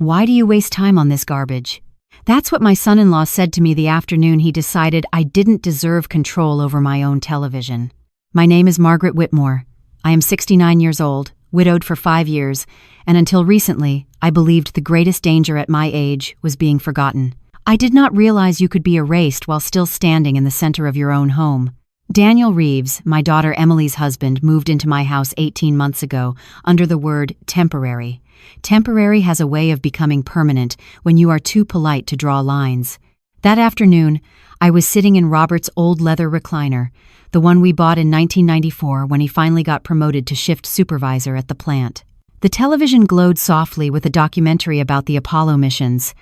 Why do you waste time on this garbage? That's what my son-in-law said to me the afternoon he decided I didn't deserve control over my own television. My name is Margaret Whitmore. I am 69 years old, widowed for 5 years, and until recently, I believed the greatest danger at my age was being forgotten. I did not realize you could be erased while still standing in the center of your own home. Daniel Reeves, my daughter Emily's husband, moved into my house 18 months ago under the word temporary. Temporary has a way of becoming permanent when you are too polite to draw lines. That afternoon, I was sitting in Robert's old leather recliner, the one we bought in 1994 when he finally got promoted to shift supervisor at the plant. The television glowed softly with a documentary about the Apollo missions.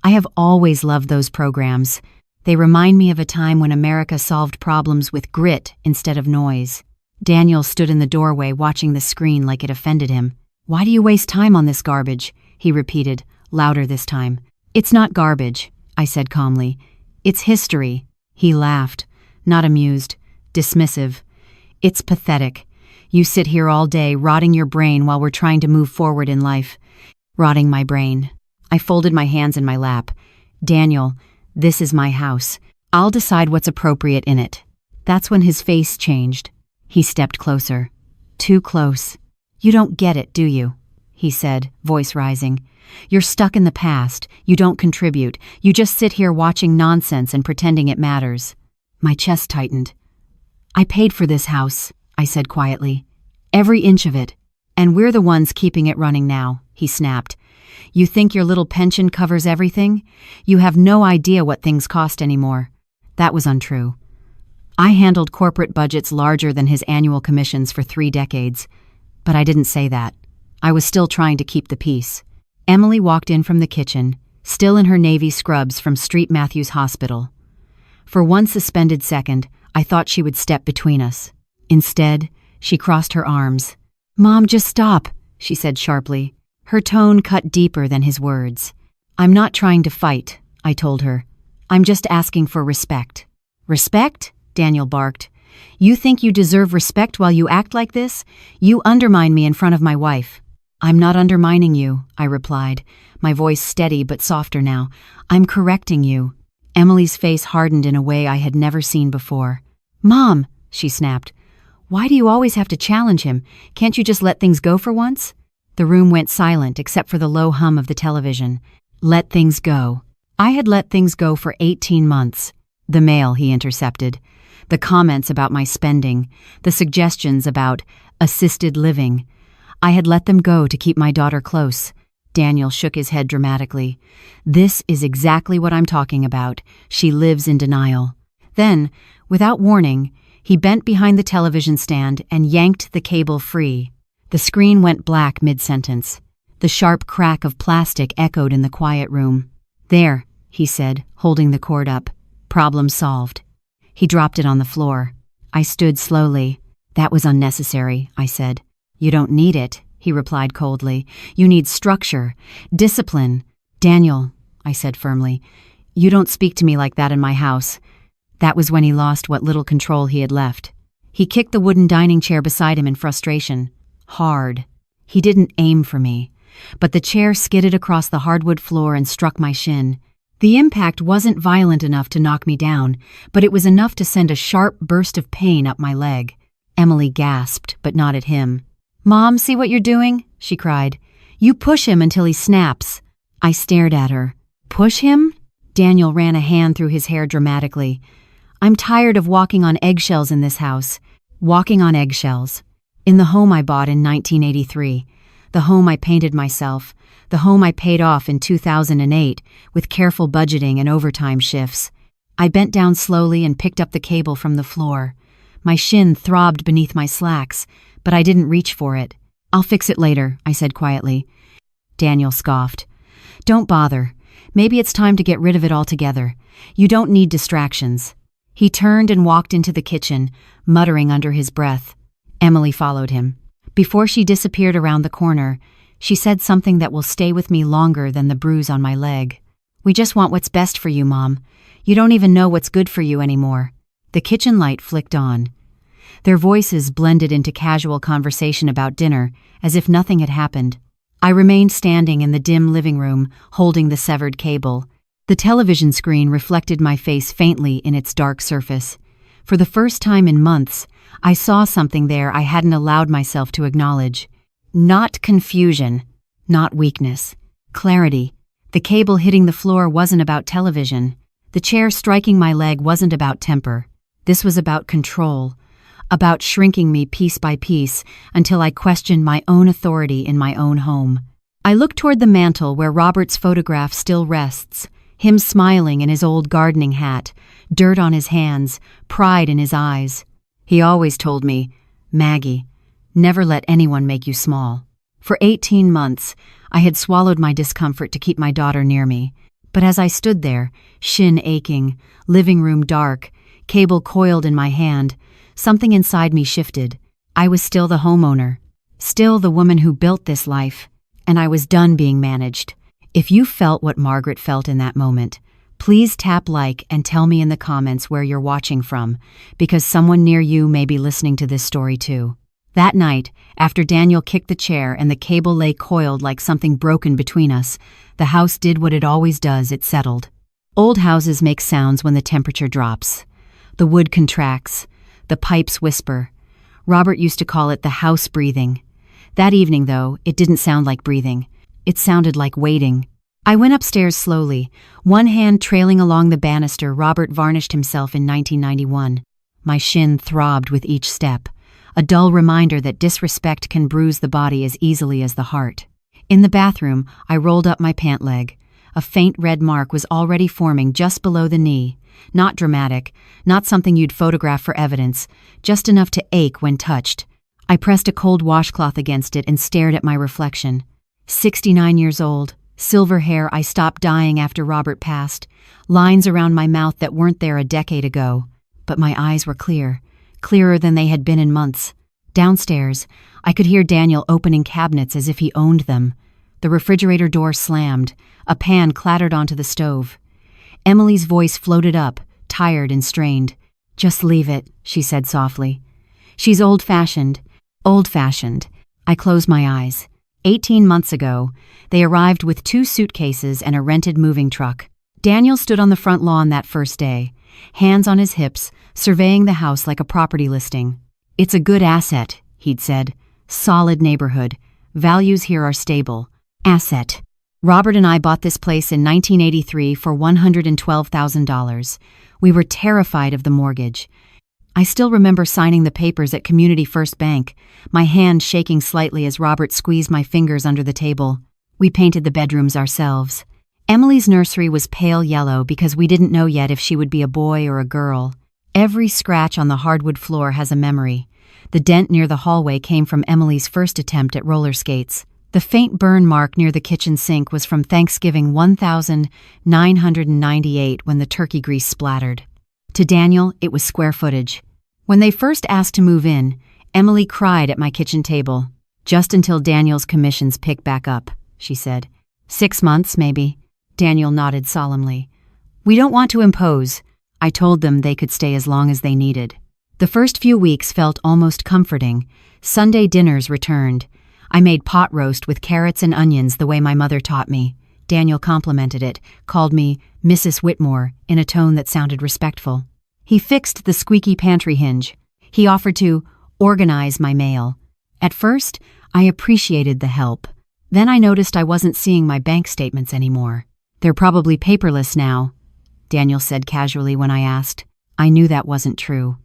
I have always loved those programs. They remind me of a time when America solved problems with grit instead of noise. Daniel stood in the doorway watching the screen like it offended him. "Why do you waste time on this garbage?" he repeated, louder this time. "It's not garbage," I said calmly. "It's history." He laughed, not amused, dismissive. "It's pathetic. You sit here all day rotting your brain while we're trying to move forward in life." Rotting my brain. I folded my hands in my lap. "Daniel, this is my house. I'll decide what's appropriate in it." That's when his face changed. He stepped closer. Too close. "You don't get it, do you?" he said, voice rising. "You're stuck in the past. You don't contribute. You just sit here watching nonsense and pretending it matters." My chest tightened. "I paid for this house," I said quietly. "Every inch of it. And we're the ones keeping it running now," he snapped. "You think your little pension covers everything? You have no idea what things cost anymore." That was untrue. I handled corporate budgets larger than his annual commissions for 3 decades. But I didn't say that. I was still trying to keep the peace. Emily walked in from the kitchen, still in her navy scrubs from St. Matthew's Hospital. For one suspended second, I thought she would step between us. Instead, she crossed her arms. "Mom, just stop," she said sharply. Her tone cut deeper than his words. "I'm not trying to fight," I told her. "I'm just asking for respect." "Respect?" Daniel barked. "You think you deserve respect while you act like this? You undermine me in front of my wife." "I'm not undermining you," I replied, my voice steady but softer now. "I'm correcting you." Emily's face hardened in a way I had never seen before. "Mom," she snapped, "why do you always have to challenge him? Can't you just let things go for once?" The room went silent except for the low hum of the television. Let things go. I had let things go for 18 months. The mail he intercepted. The comments about my spending, the suggestions about assisted living. I had let them go to keep my daughter close. Daniel shook his head dramatically. "This is exactly what I'm talking about. She lives in denial." Then, without warning, he bent behind the television stand and yanked the cable free. The screen went black mid-sentence. The sharp crack of plastic echoed in the quiet room. "There," he said, holding the cord up. "Problem solved." He dropped it on the floor. I stood slowly. "That was unnecessary," I said. "You don't need it," he replied coldly. "You need structure, discipline." "Daniel," I said firmly, "you don't speak to me like that in my house." That was when he lost what little control he had left. He kicked the wooden dining chair beside him in frustration. Hard. He didn't aim for me, but the chair skidded across the hardwood floor and struck my shin. The impact wasn't violent enough to knock me down, but it was enough to send a sharp burst of pain up my leg. Emily gasped, but not at him. "Mom, see what you're doing?" she cried. "You push him until he snaps." I stared at her. "Push him?" Daniel ran a hand through his hair dramatically. "I'm tired of walking on eggshells in this house." Walking on eggshells. In the home I bought in 1983. The home I painted myself. The home I paid off in 2008 with careful budgeting and overtime shifts. I bent down slowly and picked up the cable from the floor. My shin throbbed beneath my slacks, but I didn't reach for it. "I'll fix it later," I said quietly. Daniel scoffed. "Don't bother. Maybe it's time to get rid of it altogether. You don't need distractions." He turned and walked into the kitchen, muttering under his breath. Emily followed him. Before she disappeared around the corner, she said something that will stay with me longer than the bruise on my leg. "We just want what's best for you, Mom. You don't even know what's good for you anymore." The kitchen light flicked on. Their voices blended into casual conversation about dinner, as if nothing had happened. I remained standing in the dim living room, holding the severed cable. The television screen reflected my face faintly in its dark surface. For the first time in months, I saw something there I hadn't allowed myself to acknowledge. Not confusion, not weakness. Clarity. The cable hitting the floor wasn't about television. The chair striking my leg wasn't about temper. This was about control, about shrinking me piece by piece until I questioned my own authority in my own home. I looked toward the mantel where Robert's photograph still rests, him smiling in his old gardening hat, dirt on his hands, pride in his eyes. He always told me, "Maggie, never let anyone make you small." For 18 months, I had swallowed my discomfort to keep my daughter near me. But as I stood there, shin aching, living room dark, cable coiled in my hand, something inside me shifted. I was still the homeowner, still the woman who built this life, and I was done being managed. If you felt what Margaret felt in that moment, please tap like and tell me in the comments where you're watching from, because someone near you may be listening to this story too. That night, after Daniel kicked the chair and the cable lay coiled like something broken between us, the house did what it always does, it settled. Old houses make sounds when the temperature drops. The wood contracts. The pipes whisper. Robert used to call it the house breathing. That evening, though, it didn't sound like breathing. It sounded like waiting. I went upstairs slowly, one hand trailing along the banister Robert varnished himself in 1991. My shin throbbed with each step, a dull reminder that disrespect can bruise the body as easily as the heart. In the bathroom, I rolled up my pant leg. A faint red mark was already forming just below the knee. Not dramatic, not something you'd photograph for evidence, just enough to ache when touched. I pressed a cold washcloth against it and stared at my reflection. 69 years old, silver hair I stopped dyeing after Robert passed, lines around my mouth that weren't there a decade ago. But my eyes were clear, clearer than they had been in months. Downstairs, I could hear Daniel opening cabinets as if he owned them. The refrigerator door slammed, a pan clattered onto the stove. Emily's voice floated up, tired and strained. "Just leave it," she said softly. "She's old-fashioned." Old-fashioned. I closed my eyes. 18 months ago, they arrived with 2 suitcases and a rented moving truck. Daniel stood on the front lawn that first day, hands on his hips, surveying the house like a property listing. "It's a good asset," he'd said. "Solid neighborhood. Values here are stable." Asset. Robert and I bought this place in 1983 for $112,000. We were terrified of the mortgage. I still remember signing the papers at Community First Bank, my hand shaking slightly as Robert squeezed my fingers under the table. We painted the bedrooms ourselves. Emily's nursery was pale yellow because we didn't know yet if she would be a boy or a girl. Every scratch on the hardwood floor has a memory. The dent near the hallway came from Emily's first attempt at roller skates. The faint burn mark near the kitchen sink was from Thanksgiving 1998 when the turkey grease splattered. To Daniel, it was square footage. When they first asked to move in, Emily cried at my kitchen table. "Just until Daniel's commissions pick back up," she said. 6 months, maybe." Daniel nodded solemnly. "We don't want to impose." I told them they could stay as long as they needed. The first few weeks felt almost comforting. Sunday dinners returned. I made pot roast with carrots and onions the way my mother taught me. Daniel complimented it, called me Mrs. Whitmore in a tone that sounded respectful. He fixed the squeaky pantry hinge. He offered to organize my mail. At first, I appreciated the help. Then I noticed I wasn't seeing my bank statements anymore. "They're probably paperless now," Daniel said casually when I asked. I knew that wasn't true.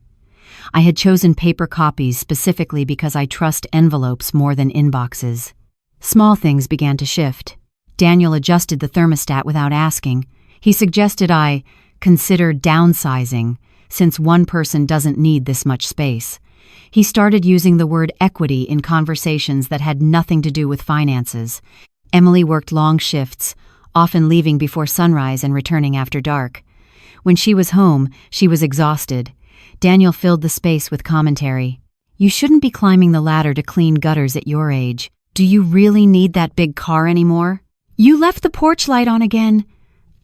I had chosen paper copies specifically because I trust envelopes more than inboxes. Small things began to shift. Daniel adjusted the thermostat without asking. He suggested I consider downsizing, since one person doesn't need this much space. He started using the word equity in conversations that had nothing to do with finances. Emily worked long shifts, often leaving before sunrise and returning after dark. When she was home, she was exhausted. Daniel filled the space with commentary. "You shouldn't be climbing the ladder to clean gutters at your age. Do you really need that big car anymore? You left the porch light on again.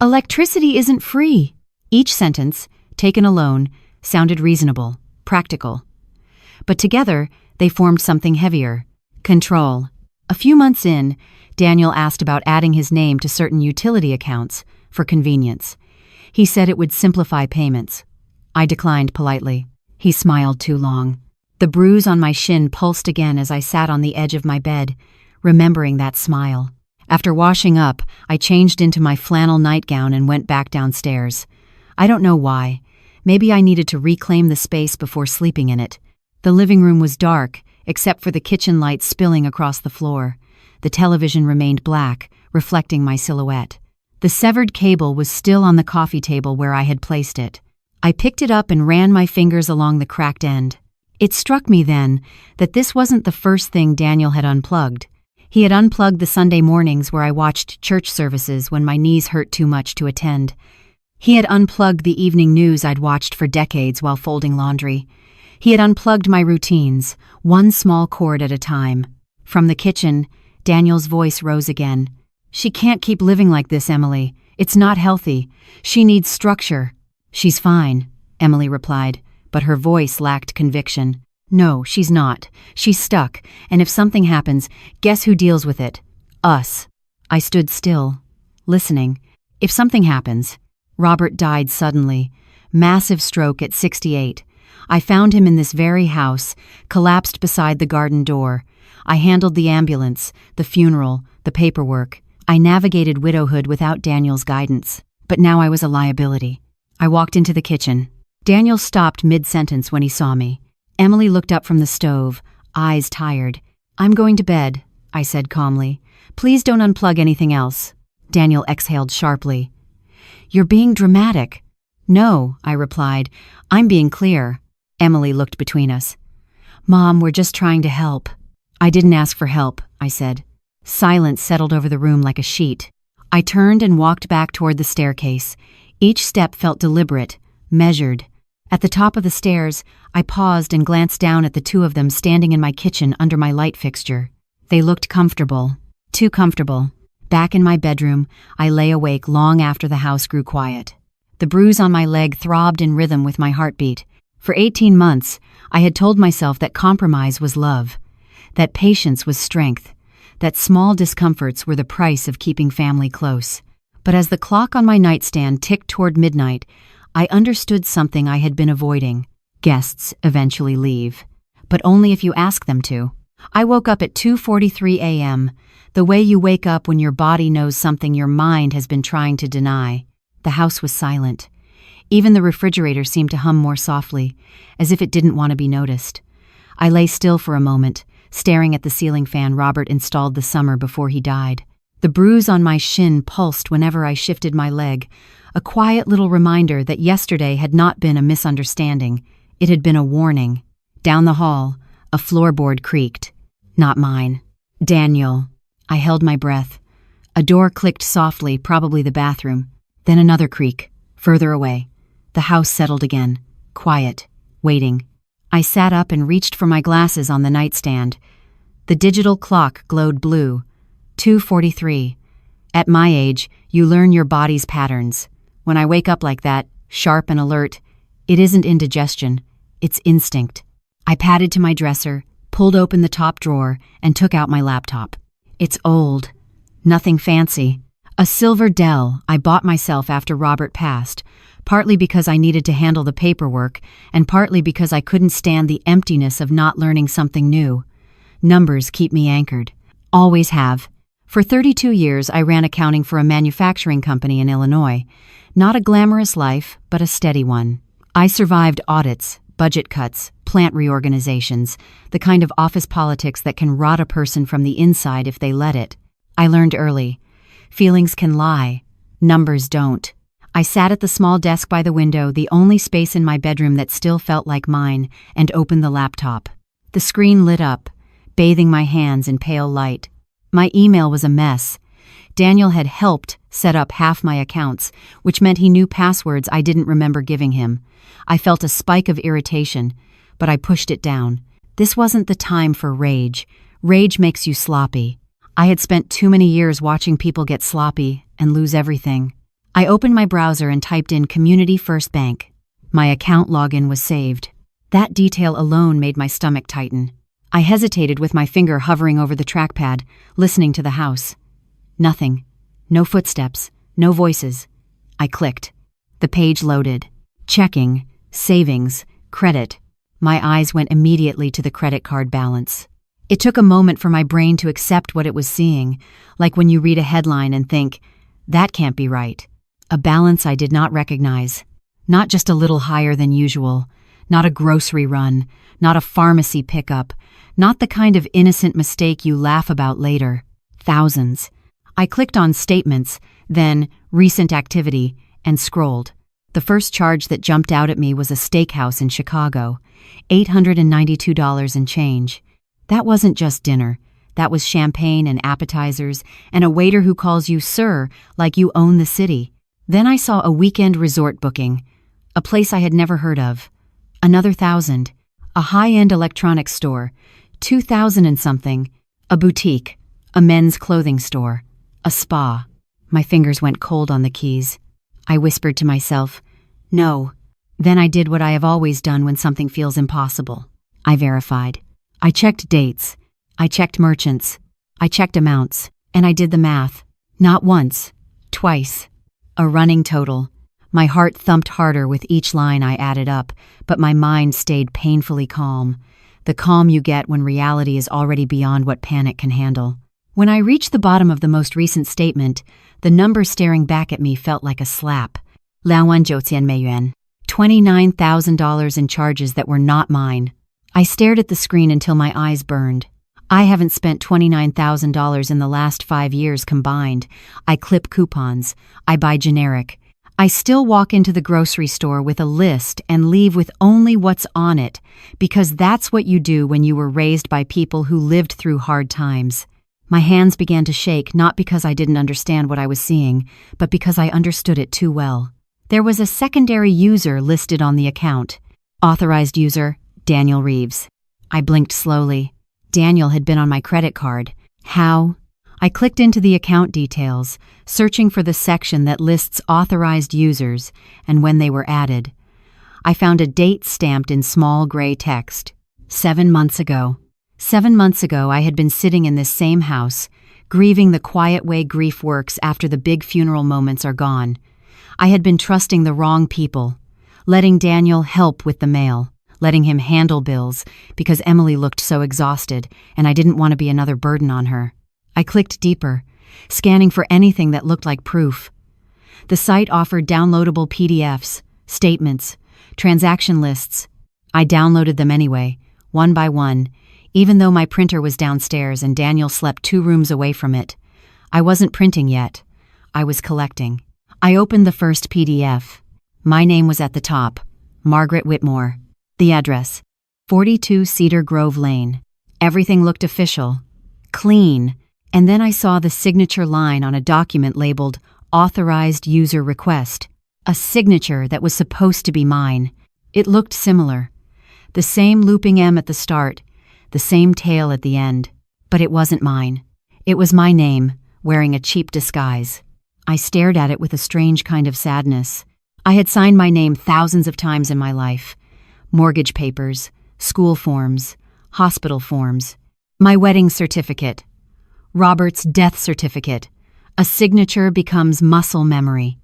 Electricity isn't free." Each sentence, taken alone, sounded reasonable, practical. But together, they formed something heavier. Control. A few months in, Daniel asked about adding his name to certain utility accounts for convenience. He said it would simplify payments. I declined politely. He smiled too long. The bruise on my shin pulsed again as I sat on the edge of my bed, remembering that smile. After washing up, I changed into my flannel nightgown and went back downstairs. I don't know why. Maybe I needed to reclaim the space before sleeping in it. The living room was dark, except for the kitchen light spilling across the floor. The television remained black, reflecting my silhouette. The severed cable was still on the coffee table where I had placed it. I picked it up and ran my fingers along the cracked end. It struck me then that this wasn't the first thing Daniel had unplugged. He had unplugged the Sunday mornings where I watched church services when my knees hurt too much to attend. He had unplugged the evening news I'd watched for decades while folding laundry. He had unplugged my routines, one small cord at a time. From the kitchen, Daniel's voice rose again. "She can't keep living like this, Emily. It's not healthy. She needs structure." "She's fine," Emily replied, but her voice lacked conviction. "No, she's not. She's stuck, and if something happens, guess who deals with it? Us." I stood still, listening. If something happens. Robert died suddenly. Massive stroke at 68. I found him in this very house, collapsed beside the garden door. I handled the ambulance, the funeral, the paperwork. I navigated widowhood without Daniel's guidance. But now I was a liability. I walked into the kitchen. Daniel stopped mid-sentence when he saw me. Emily looked up from the stove, eyes tired. "I'm going to bed," I said calmly. "Please don't unplug anything else." Daniel exhaled sharply. "You're being dramatic." "No," I replied. "I'm being clear." Emily looked between us. "Mom, we're just trying to help." "I didn't ask for help," I said. Silence settled over the room like a sheet. I turned and walked back toward the staircase. Each step felt deliberate, measured. At the top of the stairs, I paused and glanced down at the two of them standing in my kitchen under my light fixture. They looked comfortable. Too comfortable. Back in my bedroom, I lay awake long after the house grew quiet. The bruise on my leg throbbed in rhythm with my heartbeat. For 18 months, I had told myself that compromise was love, that patience was strength, that small discomforts were the price of keeping family close. But as the clock on my nightstand ticked toward midnight, I understood something I had been avoiding. Guests eventually leave, but only if you ask them to. I woke up at 2:43 a.m., the way you wake up when your body knows something your mind has been trying to deny. The house was silent. Even the refrigerator seemed to hum more softly, as if it didn't want to be noticed. I lay still for a moment, staring at the ceiling fan Robert installed the summer before he died. The bruise on my shin pulsed whenever I shifted my leg, a quiet little reminder that yesterday had not been a misunderstanding. It had been a warning. Down the hall, a floorboard creaked. Not mine. Daniel. I held my breath. A door clicked softly, probably the bathroom. Then another creak, further away. The house settled again, quiet, waiting. I sat up and reached for my glasses on the nightstand. The digital clock glowed blue. 2:43. At my age, you learn your body's patterns. When I wake up like that, sharp and alert, it isn't indigestion, it's instinct. I padded to my dresser, pulled open the top drawer, and took out my laptop. It's old. Nothing fancy. A silver Dell I bought myself after Robert passed, partly because I needed to handle the paperwork, and partly because I couldn't stand the emptiness of not learning something new. Numbers keep me anchored. Always have. For 32 years, I ran accounting for a manufacturing company in Illinois. Not a glamorous life, but a steady one. I survived audits, budget cuts, plant reorganizations, the kind of office politics that can rot a person from the inside if they let it. I learned early. Feelings can lie. Numbers don't. I sat at the small desk by the window, the only space in my bedroom that still felt like mine, and opened the laptop. The screen lit up, bathing my hands in pale light. My email was a mess. Daniel had helped set up half my accounts, which meant he knew passwords I didn't remember giving him. I felt a spike of irritation, but I pushed it down. This wasn't the time for rage. Rage makes you sloppy. I had spent too many years watching people get sloppy and lose everything. I opened my browser and typed in Community First Bank. My account login was saved. That detail alone made my stomach tighten. I hesitated with my finger hovering over the trackpad, listening to the house. Nothing. No footsteps. No voices. I clicked. The page loaded. Checking. Savings. Credit. My eyes went immediately to the credit card balance. It took a moment for my brain to accept what it was seeing, like when you read a headline and think, that can't be right. A balance I did not recognize. Not just a little higher than usual. Not a grocery run. Not a pharmacy pickup. Not the kind of innocent mistake you laugh about later. Thousands. I clicked on Statements, then Recent Activity, and scrolled. The first charge that jumped out at me was a steakhouse in Chicago. $892 and change. That wasn't just dinner. That was champagne and appetizers, and a waiter who calls you sir like you own the city. Then I saw a weekend resort booking. A place I had never heard of. Another 1,000. A high-end electronics store. 2,000 and something. A boutique. A men's clothing store. A spa. My fingers went cold on the keys. I whispered to myself, no. Then I did what I have always done when something feels impossible. I verified. I checked dates. I checked merchants. I checked amounts. And I did the math. Not once. Twice. A running total. My heart thumped harder with each line I added up, but my mind stayed painfully calm. The calm you get when reality is already beyond what panic can handle. When I reached the bottom of the most recent statement, the number staring back at me felt like a slap. 29,000 $29,000 in charges that were not mine. I stared at the screen until my eyes burned. I haven't spent $29,000 in the last 5 years combined. I clip coupons. I buy generic. I still walk into the grocery store with a list and leave with only what's on it, because that's what you do when you were raised by people who lived through hard times. My hands began to shake, not because I didn't understand what I was seeing, but because I understood it too well. There was a secondary user listed on the account. Authorized user, Daniel Reeves. I blinked slowly. Daniel had been on my credit card. How? I clicked into the account details, searching for the section that lists authorized users and when they were added. I found a date stamped in small gray text. 7 months ago. 7 months ago, I had been sitting in this same house, grieving the quiet way grief works after the big funeral moments are gone. I had been trusting the wrong people, letting Daniel help with the mail, letting him handle bills because Emily looked so exhausted and I didn't want to be another burden on her. I clicked deeper, scanning for anything that looked like proof. The site offered downloadable PDFs, statements, transaction lists. I downloaded them anyway, one by one, even though my printer was downstairs and Daniel slept 2 rooms away from it. I wasn't printing yet. I was collecting. I opened the first PDF. My name was at the top, Margaret Whitmore. The address, 42 Cedar Grove Lane. Everything looked official, clean, and then I saw the signature line on a document labeled Authorized User Request, a signature that was supposed to be mine. It looked similar. The same looping M at the start, the same tail at the end, but it wasn't mine. It was my name, wearing a cheap disguise. I stared at it with a strange kind of sadness. I had signed my name thousands of times in my life. Mortgage papers, school forms, hospital forms, my wedding certificate, Robert's death certificate. A signature becomes muscle memory.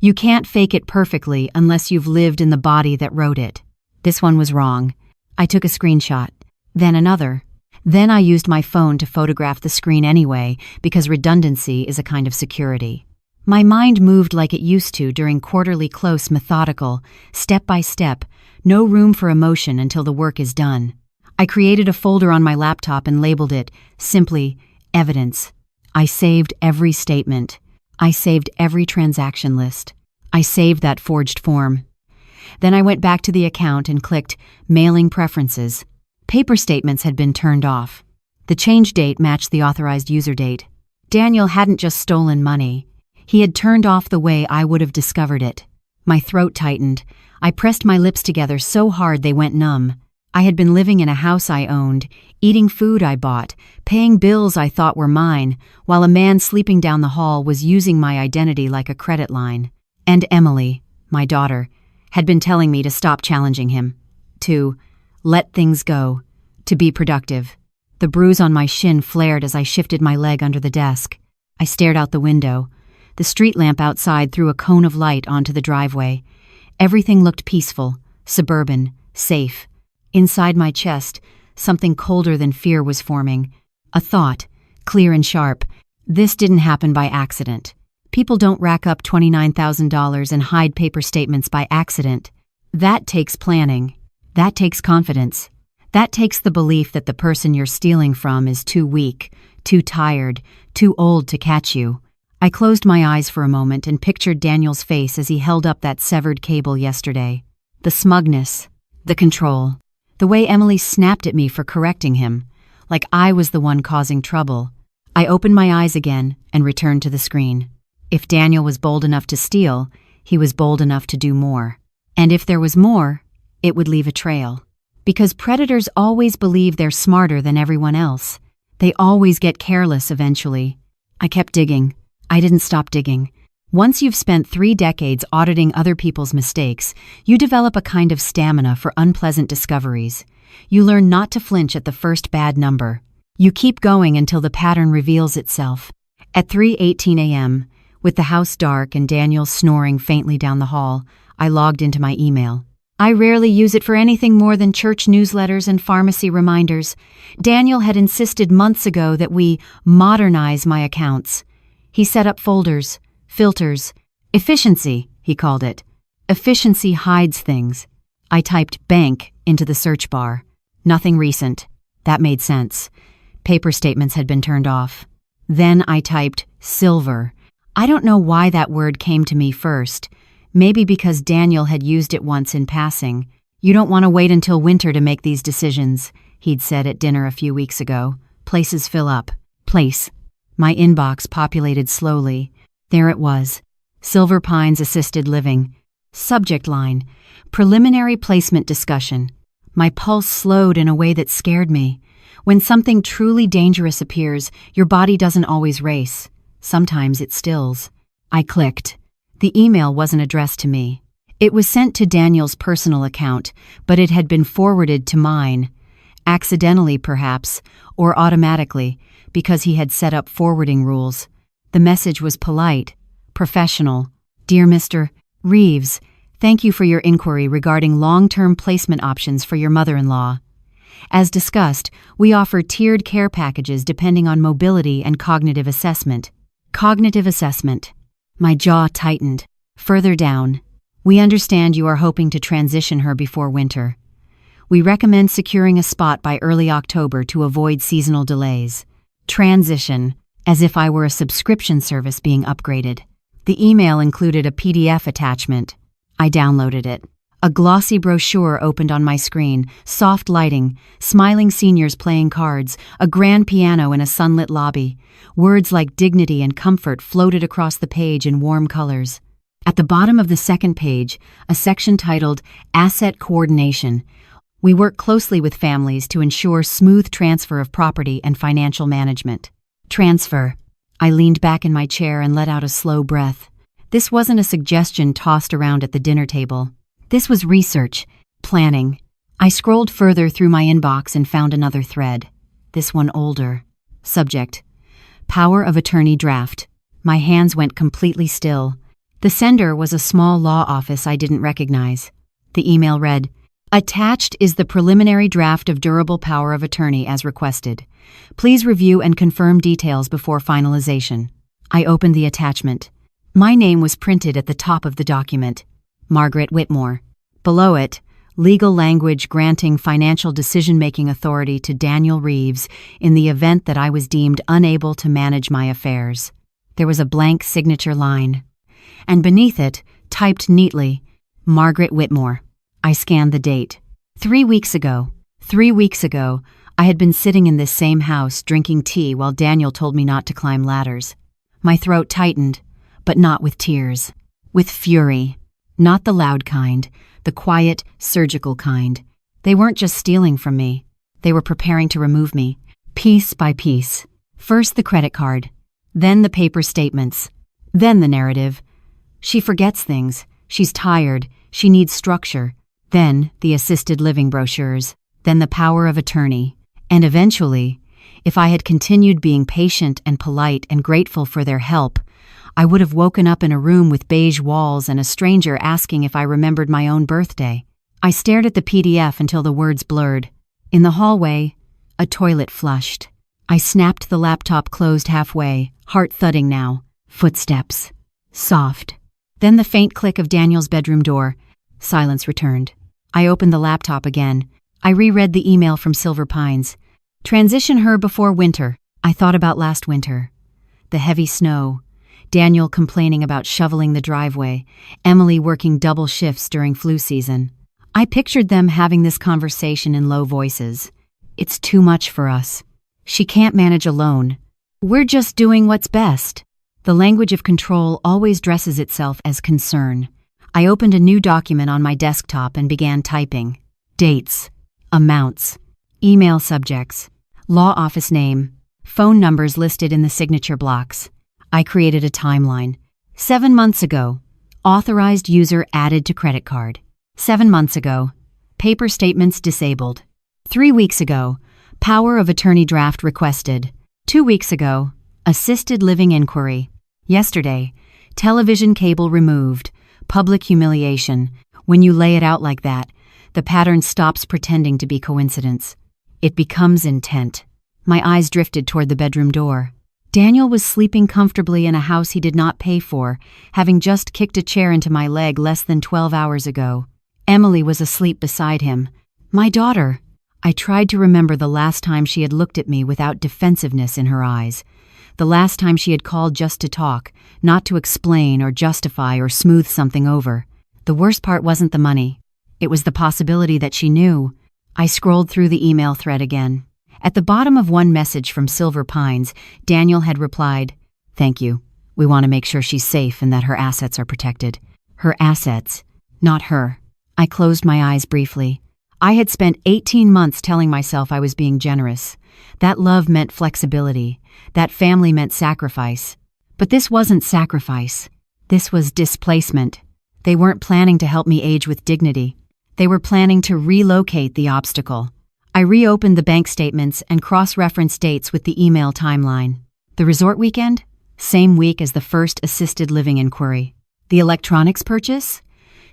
You can't fake it perfectly unless you've lived in the body that wrote it. This one was wrong. I took a screenshot, then another. Then I used my phone to photograph the screen anyway, because redundancy is a kind of security. My mind moved like it used to during quarterly close, methodical, step by step, no room for emotion until the work is done. I created a folder on my laptop and labeled it, simply, Evidence. I saved every statement. I saved every transaction list. I saved that forged form. Then I went back to the account and clicked Mailing Preferences. Paper statements had been turned off. The change date matched the authorized user date. Daniel hadn't just stolen money. He had turned off the way I would have discovered it. My throat tightened. I pressed my lips together so hard they went numb. I had been living in a house I owned, eating food I bought, paying bills I thought were mine, while a man sleeping down the hall was using my identity like a credit line. And Emily, my daughter, had been telling me to stop challenging him, to let things go, to be productive. The bruise on my shin flared as I shifted my leg under the desk. I stared out the window. The street lamp outside threw a cone of light onto the driveway. Everything looked peaceful, suburban, safe. Inside my chest, something colder than fear was forming. A thought, clear and sharp. This didn't happen by accident. People don't rack up $29,000 and hide paper statements by accident. That takes planning. That takes confidence. That takes the belief that the person you're stealing from is too weak, too tired, too old to catch you. I closed my eyes for a moment and pictured Daniel's face as he held up that severed cable yesterday. The smugness, the control, the way Emily snapped at me for correcting him, like I was the one causing trouble. I opened my eyes again and returned to the screen. If Daniel was bold enough to steal, he was bold enough to do more. And if there was more, it would leave a trail. Because predators always believe they're smarter than everyone else. They always get careless eventually. I kept digging. I didn't stop digging. Once you've spent 3 decades auditing other people's mistakes, you develop a kind of stamina for unpleasant discoveries. You learn not to flinch at the first bad number. You keep going until the pattern reveals itself. At 3:18 a.m., with the house dark and Daniel snoring faintly down the hall, I logged into my email. I rarely use it for anything more than church newsletters and pharmacy reminders. Daniel had insisted months ago that we modernize my accounts. He set up folders, filters. Efficiency, he called it. Efficiency hides things. I typed bank into the search bar. Nothing recent. That made sense. Paper statements had been turned off. Then I typed silver. I don't know why that word came to me first. Maybe because Daniel had used it once in passing. You don't want to wait until winter to make these decisions, he'd said at dinner a few weeks ago. Places fill up. Place. My inbox populated slowly. There it was. Silver Pines Assisted Living. Subject line. Preliminary placement discussion. My pulse slowed in a way that scared me. When something truly dangerous appears, your body doesn't always race. Sometimes it stills. I clicked. The email wasn't addressed to me. It was sent to Daniel's personal account, but it had been forwarded to mine. Accidentally, perhaps, or automatically, because he had set up forwarding rules. The message was polite, professional. Dear Mr. Reeves, thank you for your inquiry regarding long-term placement options for your mother-in-law. As discussed, we offer tiered care packages depending on mobility and cognitive assessment. Cognitive assessment. My jaw tightened. Further down. We understand you are hoping to transition her before winter. We recommend securing a spot by early October to avoid seasonal delays. Transition, as if I were a subscription service being upgraded. The email included a PDF attachment. I downloaded it. A glossy brochure opened on my screen, soft lighting, smiling seniors playing cards, a grand piano in a sunlit lobby. Words like dignity and comfort floated across the page in warm colors. At the bottom of the second page, a section titled Asset Coordination. We work closely with families to ensure smooth transfer of property and financial management. Transfer. I leaned back in my chair and let out a slow breath. This wasn't a suggestion tossed around at the dinner table. This was research, planning. I scrolled further through my inbox and found another thread. This one older. Subject: Power of Attorney Draft. My hands went completely still. The sender was a small law office I didn't recognize. The email read, Attached is the preliminary draft of durable power of attorney as requested. Please review and confirm details before finalization. I opened the attachment. My name was printed at the top of the document. Margaret Whitmore. Below it, legal language granting financial decision-making authority to Daniel Reeves in the event that I was deemed unable to manage my affairs. There was a blank signature line. And beneath it, typed neatly, Margaret Whitmore. I scanned the date. 3 weeks ago, I had been sitting in this same house drinking tea while Daniel told me not to climb ladders. My throat tightened, but not with tears. With fury. Not the loud kind, the quiet, surgical kind. They weren't just stealing from me. They were preparing to remove me, piece by piece. First the credit card, then the paper statements, then the narrative. She forgets things. She's tired. She needs structure. Then the assisted living brochures. Then the power of attorney. And eventually, If I had continued being patient and polite and grateful for their help, I would have woken up in a room with beige walls and a stranger asking if I remembered my own birthday. I stared at the PDF until the words blurred. In the hallway, a toilet flushed. I snapped the laptop closed halfway, heart thudding now. Footsteps. Soft. Then the faint click of Daniel's bedroom door. Silence returned. I opened the laptop again. I reread the email from Silver Pines. Transition her before winter. I thought about last winter. The heavy snow. Daniel complaining about shoveling the driveway. Emily working double shifts during flu season. I pictured them having this conversation in low voices. It's too much for us. She can't manage alone. We're just doing what's best. The language of control always dresses itself as concern. I opened a new document on my desktop and began typing. Dates. Amounts. Email subjects. Law office name. Phone numbers listed in the signature blocks. I created a timeline. 7 months ago. Authorized user added to credit card. 7 months ago. Paper statements disabled. 3 weeks ago. Power of attorney draft requested. 2 weeks ago. Assisted living inquiry. Yesterday. Television cable removed. Public humiliation. When you lay it out like that, the pattern stops pretending to be coincidence. It becomes intent. My eyes drifted toward the bedroom door. Daniel was sleeping comfortably in a house he did not pay for, having just kicked a chair into my leg less than 12 hours ago. Emily was asleep beside him. My daughter. I tried to remember the last time she had looked at me without defensiveness in her eyes. The last time she had called just to talk, not to explain or justify or smooth something over. The worst part wasn't the money. It was the possibility that she knew. I scrolled through the email thread again. At the bottom of one message from Silver Pines, Daniel had replied, "Thank you. We want to make sure she's safe and that her assets are protected." Her assets, not her. I closed my eyes briefly. I had spent 18 months telling myself I was being generous. That love meant flexibility. That family meant sacrifice. But this wasn't sacrifice. This was displacement. They weren't planning to help me age with dignity. They were planning to relocate the obstacle. I reopened the bank statements and cross-referenced dates with the email timeline. The resort weekend? Same week as the first assisted living inquiry. The electronics purchase?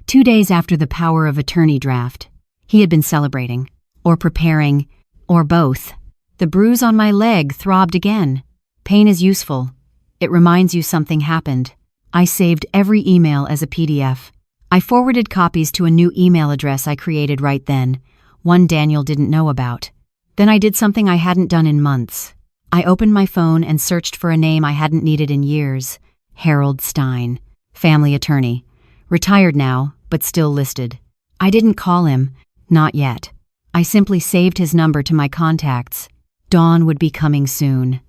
2 days after the power of attorney draft. He had been celebrating, or preparing, or both. The bruise on my leg throbbed again. Pain is useful. It reminds you something happened. I saved every email as a PDF. I forwarded copies to a new email address I created right then, one Daniel didn't know about. Then I did something I hadn't done in months. I opened my phone and searched for a name I hadn't needed in years. Harold Stein, family attorney. Retired now, but still listed. I didn't call him, not yet. I simply saved his number to my contacts. Dawn would be coming soon.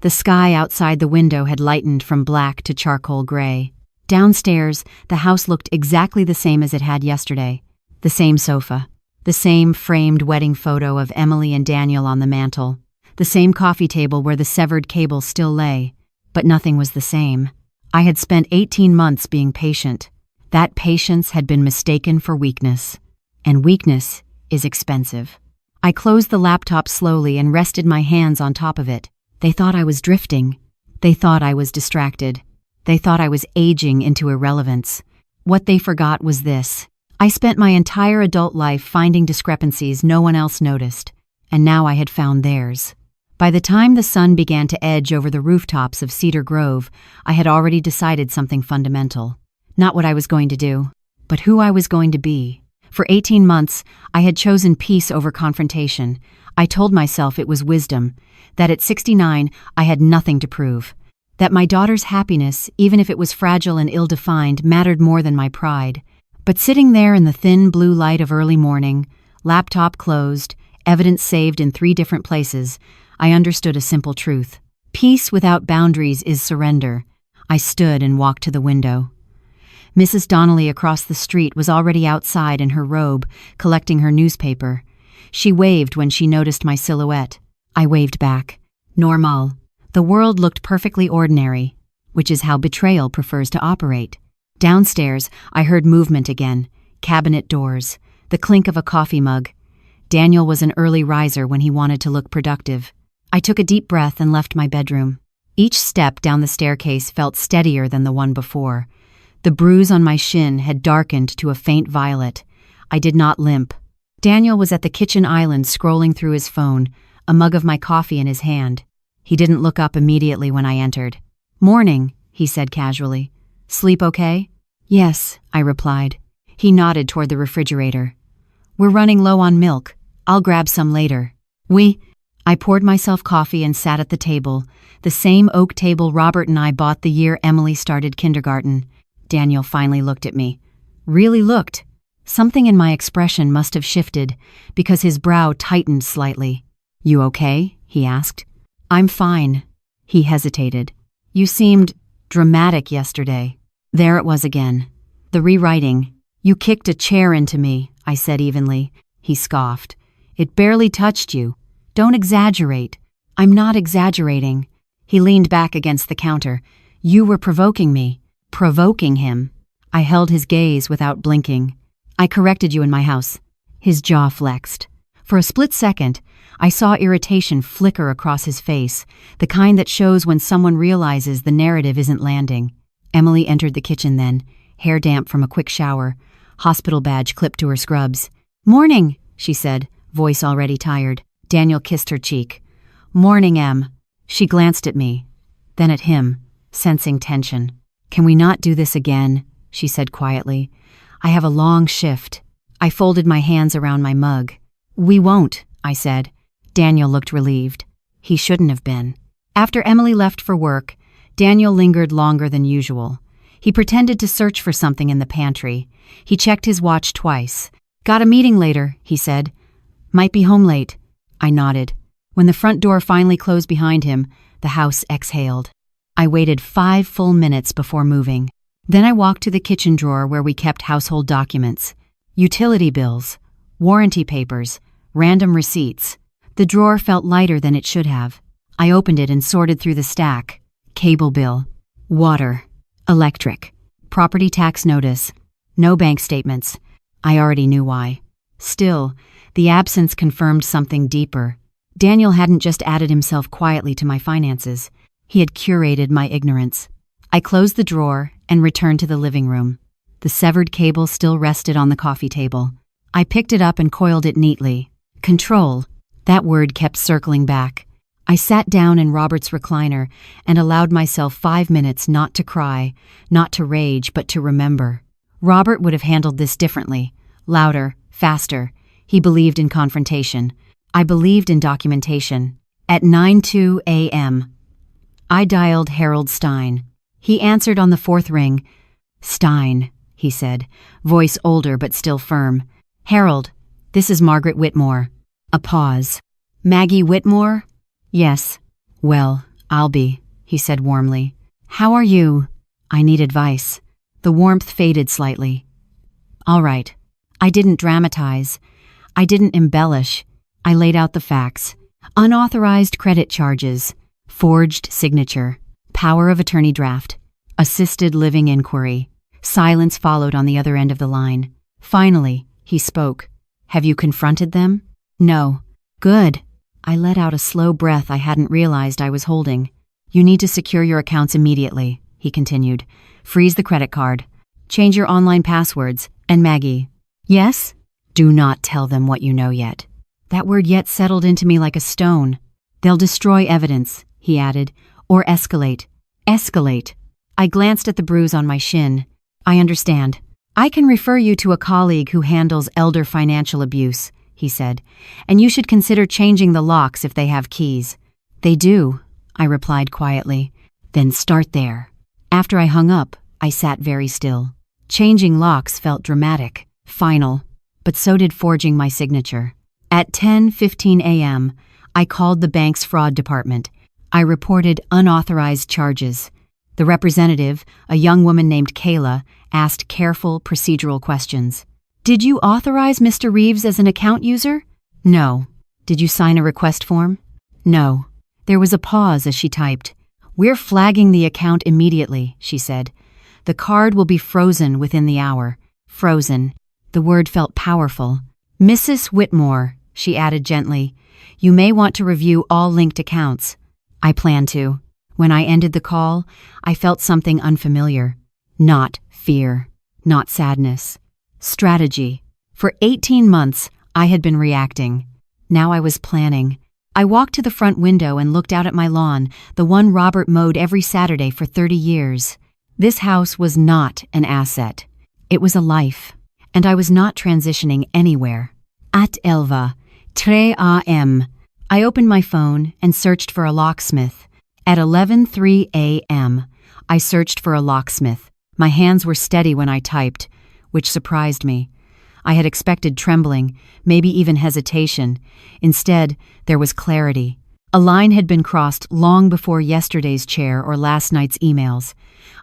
The sky outside the window had lightened from black to charcoal gray. Downstairs, the house looked exactly the same as it had yesterday. The same sofa. The same framed wedding photo of Emily and Daniel on the mantel. The same coffee table where the severed cable still lay. But nothing was the same. I had spent 18 months being patient. That patience had been mistaken for weakness. And weakness is expensive. I closed the laptop slowly and rested my hands on top of it. They thought I was drifting. They thought I was distracted. They thought I was aging into irrelevance. What they forgot was this. I spent my entire adult life finding discrepancies no one else noticed, and now I had found theirs. By the time the sun began to edge over the rooftops of Cedar Grove, I had already decided something fundamental. Not what I was going to do, but who I was going to be. For 18 months, I had chosen peace over confrontation. I told myself it was wisdom, that at 69, I had nothing to prove. That my daughter's happiness, even if it was fragile and ill-defined, mattered more than my pride. But sitting there in the thin blue light of early morning, laptop closed, evidence saved in 3 different places, I understood a simple truth. Peace without boundaries is surrender. I stood and walked to the window. Mrs. Donnelly across the street was already outside in her robe, collecting her newspaper. She waved when she noticed my silhouette. I waved back. Normal. The world looked perfectly ordinary, which is how betrayal prefers to operate. Downstairs, I heard movement again. Cabinet doors. The clink of a coffee mug. Daniel was an early riser when he wanted to look productive. I took a deep breath and left my bedroom. Each step down the staircase felt steadier than the one before. The bruise on my shin had darkened to a faint violet. I did not limp. Daniel was at the kitchen island scrolling through his phone, a mug of my coffee in his hand. He didn't look up immediately when I entered. "Morning," he said casually. "Sleep okay?" "Yes," I replied. He nodded toward the refrigerator. "We're running low on milk. I'll grab some later." I poured myself coffee and sat at the table, the same oak table Robert and I bought the year Emily started kindergarten. Daniel finally looked at me. Really looked. Something in my expression must have shifted, because his brow tightened slightly. "You okay?" he asked. "I'm fine." He hesitated. "You seemed dramatic yesterday." There it was again. The rewriting. "You kicked a chair into me," I said evenly. He scoffed. "It barely touched you. Don't exaggerate." "I'm not exaggerating." He leaned back against the counter. "You were provoking me." Provoking him. I held his gaze without blinking. "I corrected you in my house." His jaw flexed. For a split second, I saw irritation flicker across his face, the kind that shows when someone realizes the narrative isn't landing. Emily entered the kitchen then, hair damp from a quick shower, hospital badge clipped to her scrubs. "Morning," she said, voice already tired. Daniel kissed her cheek. "Morning, Em." She glanced at me, then at him, sensing tension. "Can we not do this again?" she said quietly. "I have a long shift." I folded my hands around my mug. "We won't," I said. Daniel looked relieved. He shouldn't have been. After Emily left for work, Daniel lingered longer than usual. He pretended to search for something in the pantry. He checked his watch twice. "Got a meeting later," he said. "Might be home late." I nodded. When the front door finally closed behind him, the house exhaled. I waited 5 full minutes before moving. Then I walked to the kitchen drawer where we kept household documents. Utility bills, warranty papers, random receipts. The drawer felt lighter than it should have. I opened it and sorted through the stack. Cable bill, water, electric, property tax notice, no bank statements. I already knew why. Still, the absence confirmed something deeper. Daniel hadn't just added himself quietly to my finances. He had curated my ignorance. I closed the drawer and returned to the living room. The severed cable still rested on the coffee table. I picked it up and coiled it neatly. Control. That word kept circling back. I sat down in Robert's recliner and allowed myself 5 minutes not to cry, not to rage, but to remember. Robert would have handled this differently. Louder, faster. He believed in confrontation. I believed in documentation. At 9:02 a.m., I dialed Harold Stein. He answered on the 4th ring. "Stein," he said, voice older but still firm. "Harold, this is Margaret Whitmore." A pause. "Maggie Whitmore?" "Yes." "Well, I'll be," he said warmly. "How are you?" I need advice. The warmth faded slightly. "All right." I didn't dramatize. I didn't embellish. I laid out the facts. Unauthorized credit charges, forged signature, power of attorney draft, assisted living inquiry. Silence followed on the other end of the line. Finally, he spoke. "Have you confronted them?" "No." "Good." I let out a slow breath I hadn't realized I was holding. "You need to secure your accounts immediately," he continued. "Freeze the credit card. Change your online passwords. And Maggie." "Yes?" "Do not tell them what you know yet." That word "yet" settled into me like a stone. "They'll destroy evidence," he added, "or escalate." Escalate. I glanced at the bruise on my shin. "I understand. I can refer you to a colleague who handles elder financial abuse," he said, "and you should consider changing the locks if they have keys." "They do," I replied quietly. "Then start there." After I hung up, I sat very still. Changing locks felt dramatic, final, but so did forging my signature. At 10:15 a.m., I called the bank's fraud department. I reported unauthorized charges. The representative, a young woman named Kayla, asked careful procedural questions. "Did you authorize Mr. Reeves as an account user?" "No." "Did you sign a request form?" "No." There was a pause as she typed. "We're flagging the account immediately," she said. "The card will be frozen within the hour." Frozen. The word felt powerful. "Mrs. Whitmore," she added gently, You may want to review all linked accounts. I plan to. When I ended the call, I felt something unfamiliar. Not fear. Not sadness. Strategy. For 18 months, I had been reacting. Now I was planning. I walked to the front window and looked out at my lawn, the one Robert mowed every Saturday for 30 years. This house was not an asset. It was a life. And I was not transitioning anywhere. At Elva, 3 a.m. I opened my phone and searched for a locksmith. At 11:03 a.m., I searched for a locksmith. My hands were steady when I typed, which surprised me. I had expected trembling, maybe even hesitation. Instead, there was clarity. A line had been crossed long before yesterday's chair or last night's emails.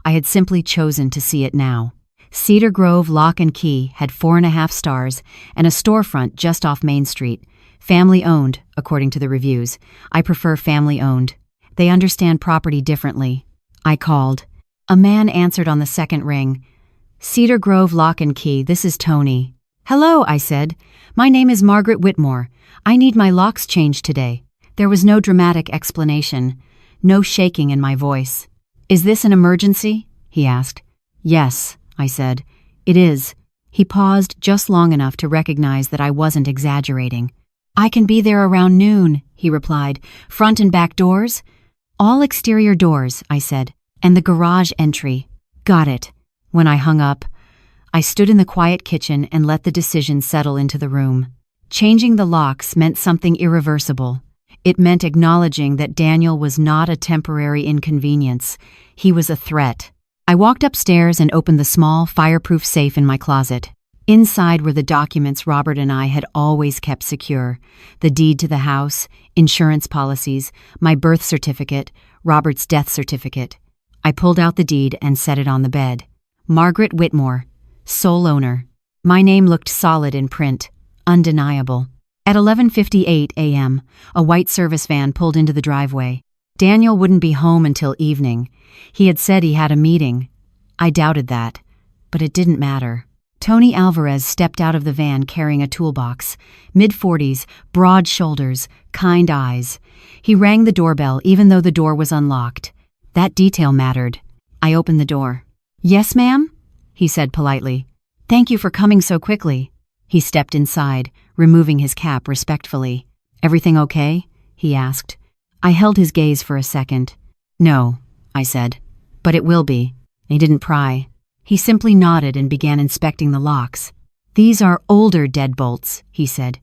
I had simply chosen to see it now. Cedar Grove Lock and Key had 4.5 stars and a storefront just off Main Street. Family owned, according to the reviews. I prefer family owned. They understand property differently. I called. A man answered on the second ring. Cedar Grove Lock and Key, this is Tony. Hello, I said. My name is Margaret Whitmore. I need my locks changed today. There was no dramatic explanation, no shaking in my voice. Is this an emergency? He asked. Yes, I said. It is. He paused just long enough to recognize that I wasn't exaggerating. I can be there around noon, he replied. Front and back doors? All exterior doors, I said, and the garage entry. Got it. When I hung up, I stood in the quiet kitchen and let the decision settle into the room. Changing the locks meant something irreversible. It meant acknowledging that Daniel was not a temporary inconvenience. He was a threat. I walked upstairs and opened the small, fireproof safe in my closet. Inside were the documents Robert and I had always kept secure. The deed to the house, insurance policies, my birth certificate, Robert's death certificate. I pulled out the deed and set it on the bed. Margaret Whitmore, sole owner. My name looked solid in print, undeniable. At 11:58 a.m., a white service van pulled into the driveway. Daniel wouldn't be home until evening. He had said he had a meeting. I doubted that, but it didn't matter. Tony Alvarez stepped out of the van carrying a toolbox. Mid-40s, broad shoulders, kind eyes. He rang the doorbell even though the door was unlocked. That detail mattered. I opened the door. Yes, ma'am? He said politely. Thank you for coming so quickly. He stepped inside, removing his cap respectfully. Everything okay? He asked. I held his gaze for a second. No, I said. But it will be. He didn't pry. He simply nodded and began inspecting the locks. These are older deadbolts, he said.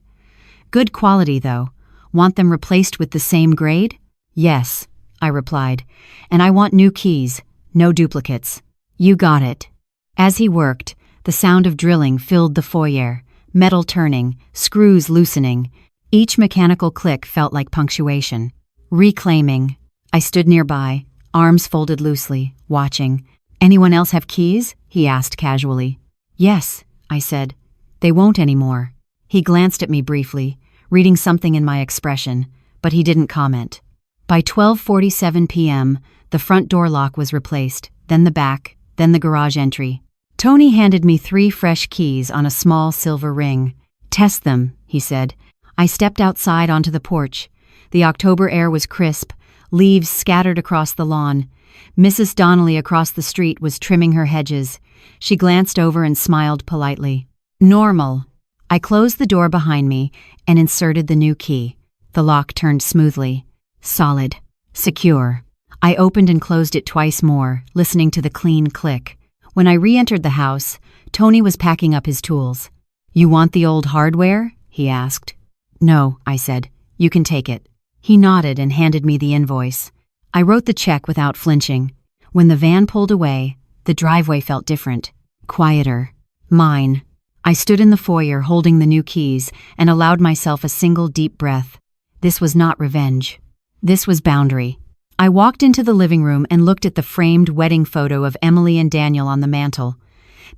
Good quality, though. Want them replaced with the same grade? Yes, I replied. And I want new keys, no duplicates. You got it. As he worked, the sound of drilling filled the foyer, metal turning, screws loosening. Each mechanical click felt like punctuation. Reclaiming. I stood nearby, arms folded loosely, watching. Anyone else have keys? He asked casually. Yes, I said. They won't anymore. He glanced at me briefly, reading something in my expression, but he didn't comment. By 12:47 p.m., the front door lock was replaced, then the back, then the garage entry. Tony handed me 3 fresh keys on a small silver ring. Test them, he said. I stepped outside onto the porch. The October air was crisp, leaves scattered across the lawn. Mrs. Donnelly across the street was trimming her hedges. She glanced over and smiled politely. Normal. I closed the door behind me and inserted the new key. The lock turned smoothly. Solid. Secure. I opened and closed it twice more, listening to the clean click. When I re-entered the house, Tony was packing up his tools. You want the old hardware? He asked. No, I said. You can take it. He nodded and handed me the invoice. I wrote the check without flinching. When the van pulled away, the driveway felt different. Quieter. Mine. I stood in the foyer holding the new keys and allowed myself a single deep breath. This was not revenge. This was boundary. I walked into the living room and looked at the framed wedding photo of Emily and Daniel on the mantel.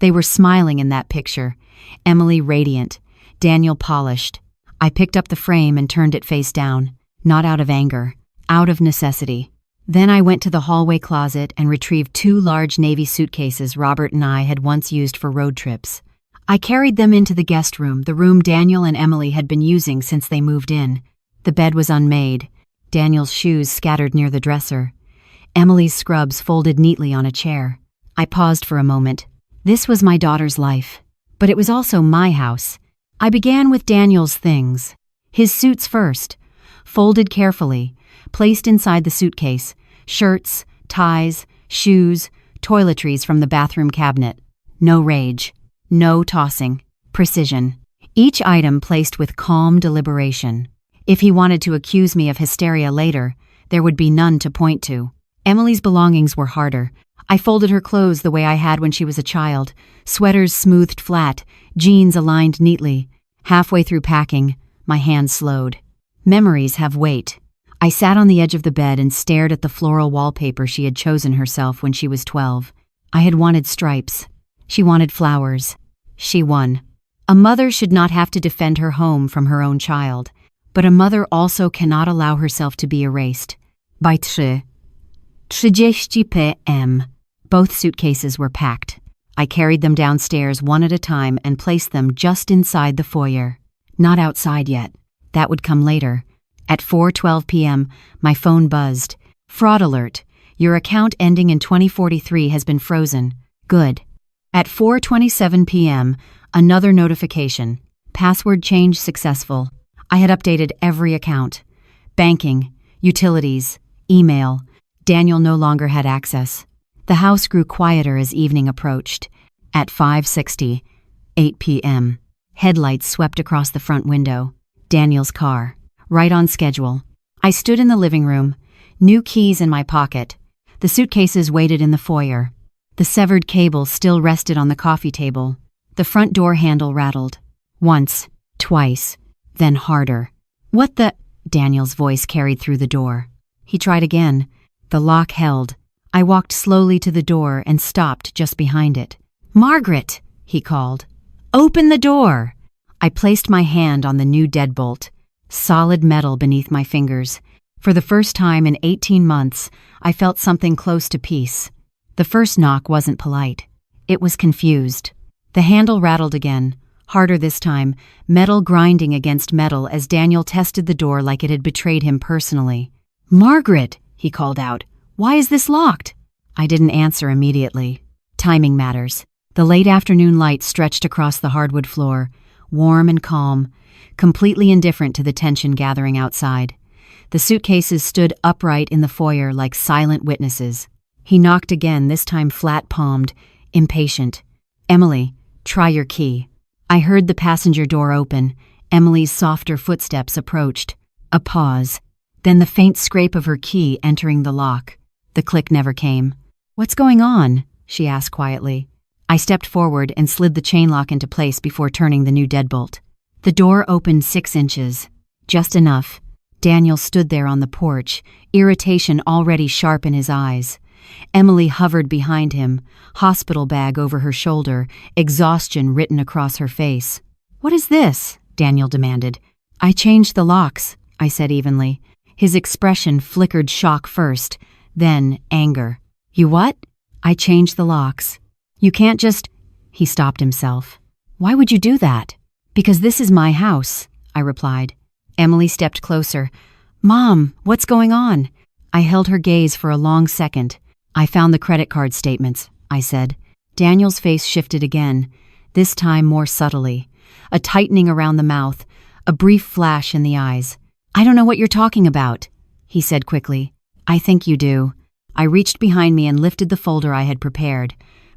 They were smiling in that picture. Emily radiant, Daniel polished. I picked up the frame and turned it face down, not out of anger, out of necessity. Then I went to the hallway closet and retrieved 2 large navy suitcases Robert and I had once used for road trips. I carried them into the guest room, the room Daniel and Emily had been using since they moved in. The bed was unmade, Daniel's shoes scattered near the dresser, Emily's scrubs folded neatly on a chair. I paused for a moment. This was my daughter's life, but it was also my house. I began with Daniel's things. His suits first, folded carefully, placed inside the suitcase, shirts, ties, shoes, toiletries from the bathroom cabinet. No rage, no tossing, precision. Each item placed with calm deliberation. If he wanted to accuse me of hysteria later, there would be none to point to. Emily's belongings were harder. I folded her clothes the way I had when she was a child, sweaters smoothed flat, jeans aligned neatly. Halfway through packing, my hand slowed. Memories have weight. I sat on the edge of the bed and stared at the floral wallpaper she had chosen herself when she was 12. I had wanted stripes. She wanted flowers. She won. A mother should not have to defend her home from her own child, but a mother also cannot allow herself to be erased. By 3:30 p.m. Both suitcases were packed. I carried them downstairs one at a time and placed them just inside the foyer. Not outside yet. That would come later. At 4:12 p.m., my phone buzzed. Fraud alert. Your account ending in 2043 has been frozen. Good. At 4:27 p.m., another notification. Password change successful. I had updated every account. Banking, utilities, email. Daniel no longer had access. The house grew quieter as evening approached. At 5:60, 8 p.m., headlights swept across the front window. Daniel's car. Right on schedule. I stood in the living room, new keys in my pocket. The suitcases waited in the foyer. The severed cable still rested on the coffee table. The front door handle rattled. Once, twice, then harder. What the? Daniel's voice carried through the door. He tried again. The lock held. I walked slowly to the door and stopped just behind it. Margaret, he called. Open the door. I placed my hand on the new deadbolt. Solid metal beneath my fingers. For the first time in 18 months, I felt something close to peace. The first knock wasn't polite. It was confused. The handle rattled again, harder this time, metal grinding against metal as Daniel tested the door like it had betrayed him personally. Margaret, he called out. Why is this locked? I didn't answer immediately. Timing matters. The late afternoon light stretched across the hardwood floor, warm and calm, completely indifferent to the tension gathering outside. The suitcases stood upright in the foyer like silent witnesses. He knocked again, this time flat-palmed, impatient. Emily, try your key. I heard the passenger door open. Emily's softer footsteps approached. A pause. Then the faint scrape of her key entering the lock. The click never came. What's going on? She asked quietly. I stepped forward and slid the chain lock into place before turning the new deadbolt. The door opened 6 inches. Just enough. Daniel stood there on the porch, irritation already sharp in his eyes. Emily hovered behind him, hospital bag over her shoulder, exhaustion written across her face. What is this? Daniel demanded. I changed the locks, I said evenly. His expression flickered shock first, then anger. You what? I changed the locks. You can't just... He stopped himself. Why would you do that? Because this is my house, I replied. Emily stepped closer. Mom, what's going on? I held her gaze for a long second. I found the credit card statements, I said. Daniel's face shifted again, this time more subtly. A tightening around the mouth, a brief flash in the eyes. I don't know what you're talking about, he said quickly. I think you do. I reached behind me and lifted the folder I had prepared.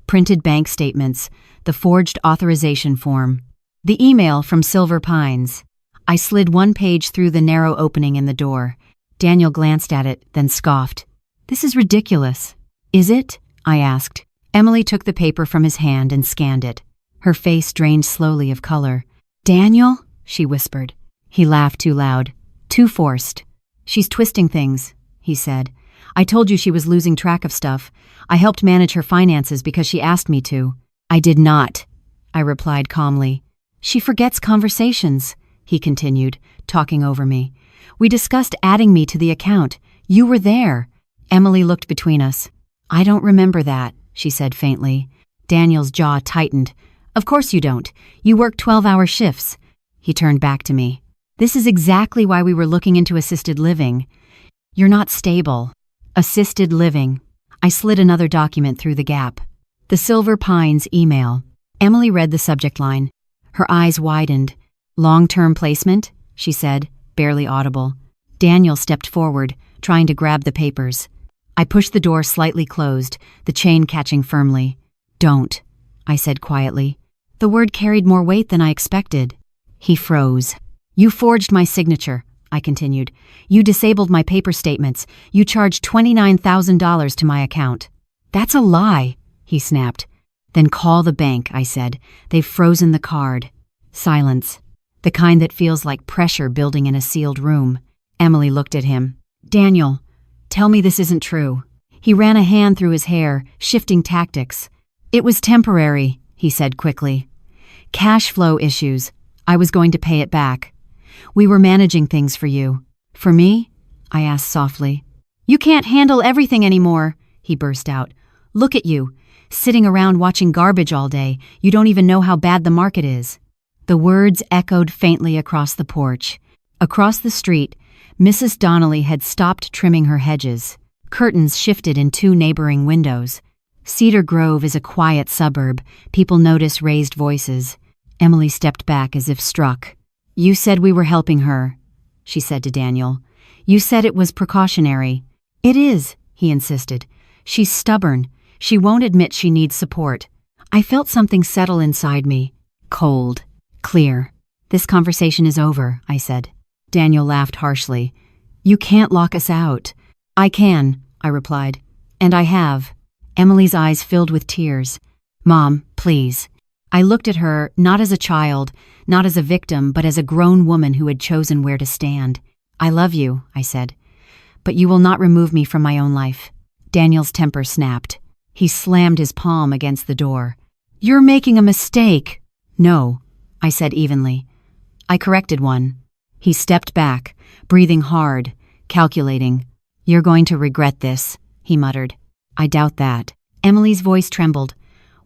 Printed bank statements, the forged authorization form, the email from Silver Pines. I slid one page through the narrow opening in the door. Daniel glanced at it, then scoffed. This is ridiculous. Is it? I asked. Emily took the paper from his hand and scanned it. Her face drained slowly of color. Daniel? She whispered. He laughed too loud, too forced. She's twisting things, he said. I told you she was losing track of stuff. I helped manage her finances because she asked me to. I did not, I replied calmly. She forgets conversations, he continued, talking over me. We discussed adding me to the account. You were there. Emily looked between us. I don't remember that, she said faintly. Daniel's jaw tightened. Of course you don't. You work 12-hour shifts. He turned back to me. This is exactly why we were looking into assisted living. You're not stable. Assisted living. I slid another document through the gap. The Silver Pines email. Emily read the subject line. Her eyes widened. Long-term placement, she said, barely audible. Daniel stepped forward, trying to grab the papers. I pushed the door slightly closed, the chain catching firmly. Don't, I said quietly. The word carried more weight than I expected. He froze. You forged my signature, I continued. You disabled my paper statements. You charged $29,000 to my account. That's a lie, he snapped. Then call the bank, I said. They've frozen the card. Silence. The kind that feels like pressure building in a sealed room. Emily looked at him. Daniel, tell me this isn't true. He ran a hand through his hair, shifting tactics. It was temporary, he said quickly. Cash flow issues. I was going to pay it back. We were managing things for you. For me? I asked softly. You can't handle everything anymore, he burst out. Look at you, sitting around watching garbage all day. You don't even know how bad the market is. The words echoed faintly across the porch. Across the street, Mrs. Donnelly had stopped trimming her hedges. Curtains shifted in 2 neighboring windows. Cedar Grove is a quiet suburb. People notice raised voices. Emily stepped back as if struck. You said we were helping her, she said to Daniel. You said it was precautionary. It is, he insisted. She's stubborn. She won't admit she needs support. I felt something settle inside me. Cold. Clear. This conversation is over, I said. Daniel laughed harshly. You can't lock us out. I can, I replied. And I have. Emily's eyes filled with tears. Mom, please. I looked at her, not as a child, not as a victim, but as a grown woman who had chosen where to stand. I love you, I said. But you will not remove me from my own life. Daniel's temper snapped. He slammed his palm against the door. You're making a mistake. No, I said evenly. I corrected one. He stepped back, breathing hard, calculating. You're going to regret this, he muttered. I doubt that. Emily's voice trembled.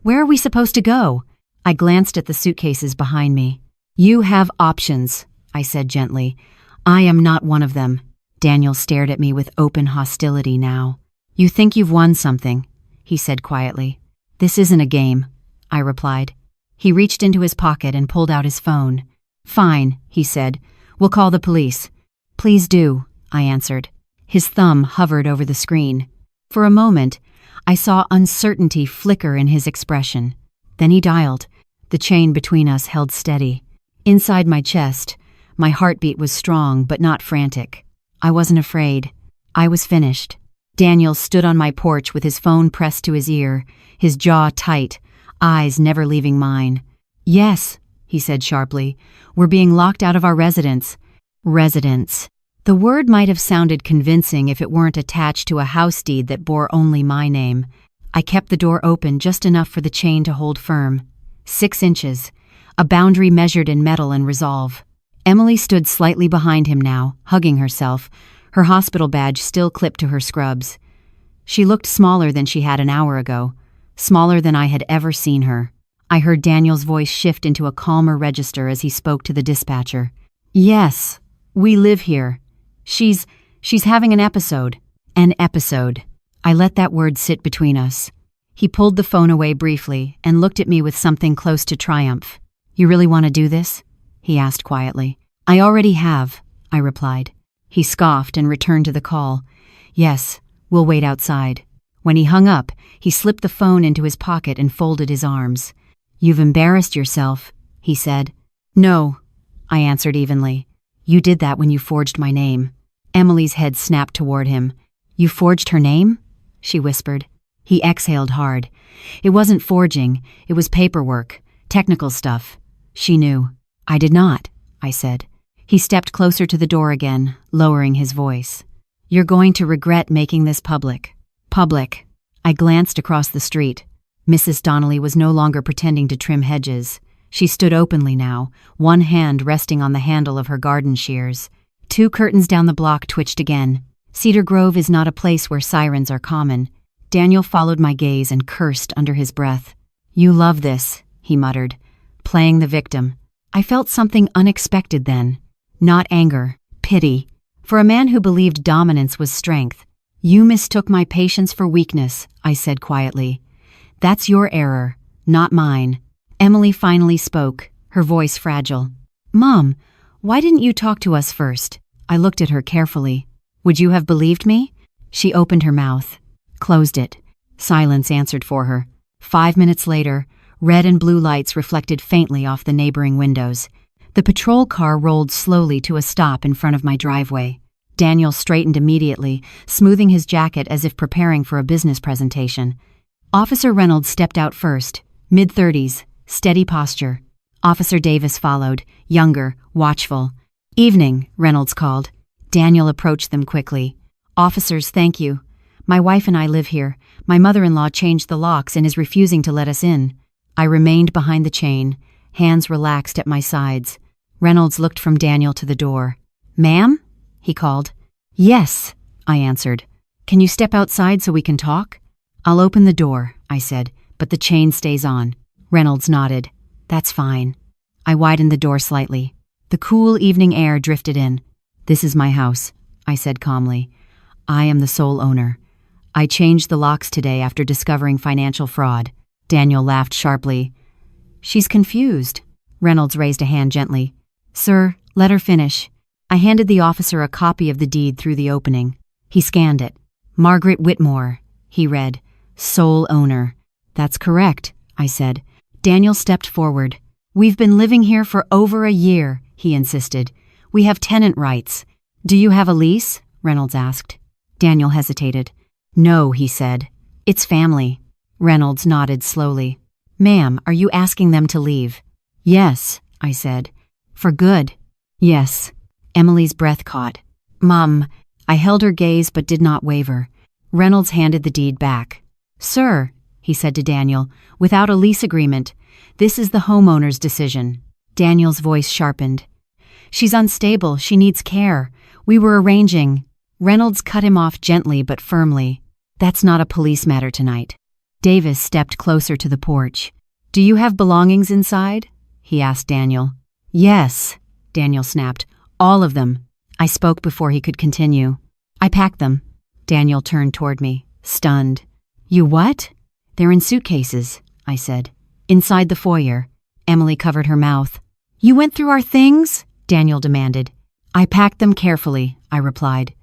Where are we supposed to go? I glanced at the suitcases behind me. You have options, I said gently. I am not one of them. Daniel stared at me with open hostility now. You think you've won something, he said quietly. This isn't a game, I replied. He reached into his pocket and pulled out his phone. Fine, he said. We'll call the police. Please do, I answered. His thumb hovered over the screen. For a moment, I saw uncertainty flicker in his expression. Then he dialed. The chain between us held steady. Inside my chest, my heartbeat was strong but not frantic. I wasn't afraid. I was finished. Daniel stood on my porch with his phone pressed to his ear, his jaw tight, eyes never leaving mine. Yes, he said sharply. We're being locked out of our residence. Residence. The word might have sounded convincing if it weren't attached to a house deed that bore only my name. I kept the door open just enough for the chain to hold firm. 6 inches, a boundary measured in metal and resolve. Emily stood slightly behind him now, hugging herself, her hospital badge still clipped to her scrubs. She looked smaller than she had an hour ago, smaller than I had ever seen her. I heard Daniel's voice shift into a calmer register as he spoke to the dispatcher. Yes, we live here. She's having an episode. An episode. I let that word sit between us. He pulled the phone away briefly and looked at me with something close to triumph. You really want to do this? He asked quietly. I already have, I replied. He scoffed and returned to the call. Yes, we'll wait outside. When he hung up, he slipped the phone into his pocket and folded his arms. You've embarrassed yourself, he said. No, I answered evenly. You did that when you forged my name. Emily's head snapped toward him. You forged her name? She whispered. He exhaled hard. It wasn't forging, it was paperwork, technical stuff. She knew. I did not, I said. He stepped closer to the door again, lowering his voice. You're going to regret making this public. Public. I glanced across the street. Mrs. Donnelly was no longer pretending to trim hedges. She stood openly now, one hand resting on the handle of her garden shears. 2 curtains down the block twitched again. Cedar Grove is not a place where sirens are common. Daniel followed my gaze and cursed under his breath. You love this, he muttered, playing the victim. I felt something unexpected then. Not anger, pity. For a man who believed dominance was strength. You mistook my patience for weakness, I said quietly. That's your error, not mine. Emily finally spoke, her voice fragile. Mom, why didn't you talk to us first? I looked at her carefully. Would you have believed me? She opened her mouth, closed it. Silence answered for her. 5 minutes later, red and blue lights reflected faintly off the neighboring windows. The patrol car rolled slowly to a stop in front of my driveway. Daniel straightened immediately, smoothing his jacket as if preparing for a business presentation. Officer Reynolds stepped out first, mid-30s, steady posture. Officer Davis followed, younger, watchful. Evening, Reynolds called. Daniel approached them quickly. Officers, thank you. My wife and I live here. My mother-in-law changed the locks and is refusing to let us in. I remained behind the chain, hands relaxed at my sides. Reynolds looked from Daniel to the door. Ma'am? He called. Yes, I answered. Can you step outside so we can talk? I'll open the door, I said, but the chain stays on. Reynolds nodded. That's fine. I widened the door slightly. The cool evening air drifted in. This is my house, I said calmly. I am the sole owner. I changed the locks today after discovering financial fraud. Daniel laughed sharply. She's confused. Reynolds raised a hand gently. Sir, let her finish. I handed the officer a copy of the deed through the opening. He scanned it. Margaret Whitmore, he read. Sole owner. That's correct, I said. Daniel stepped forward. We've been living here for over a year, he insisted. We have tenant rights. Do you have a lease? Reynolds asked. Daniel hesitated. No, he said. It's family. Reynolds nodded slowly. Ma'am, are you asking them to leave? Yes, I said. For good? Yes. Emily's breath caught. Mom, I held her gaze but did not waver. Reynolds handed the deed back. Sir, he said to Daniel, without a lease agreement, this is the homeowner's decision. Daniel's voice sharpened. She's unstable, she needs care. We were arranging. Reynolds cut him off gently but firmly. That's not a police matter tonight. Davis stepped closer to the porch. Do you have belongings inside? He asked Daniel. Yes, Daniel snapped. All of them. I spoke before he could continue. I packed them. Daniel turned toward me, stunned. You what? They're in suitcases, I said. Inside the foyer. Emily covered her mouth. You went through our things? Daniel demanded. I packed them carefully, I replied.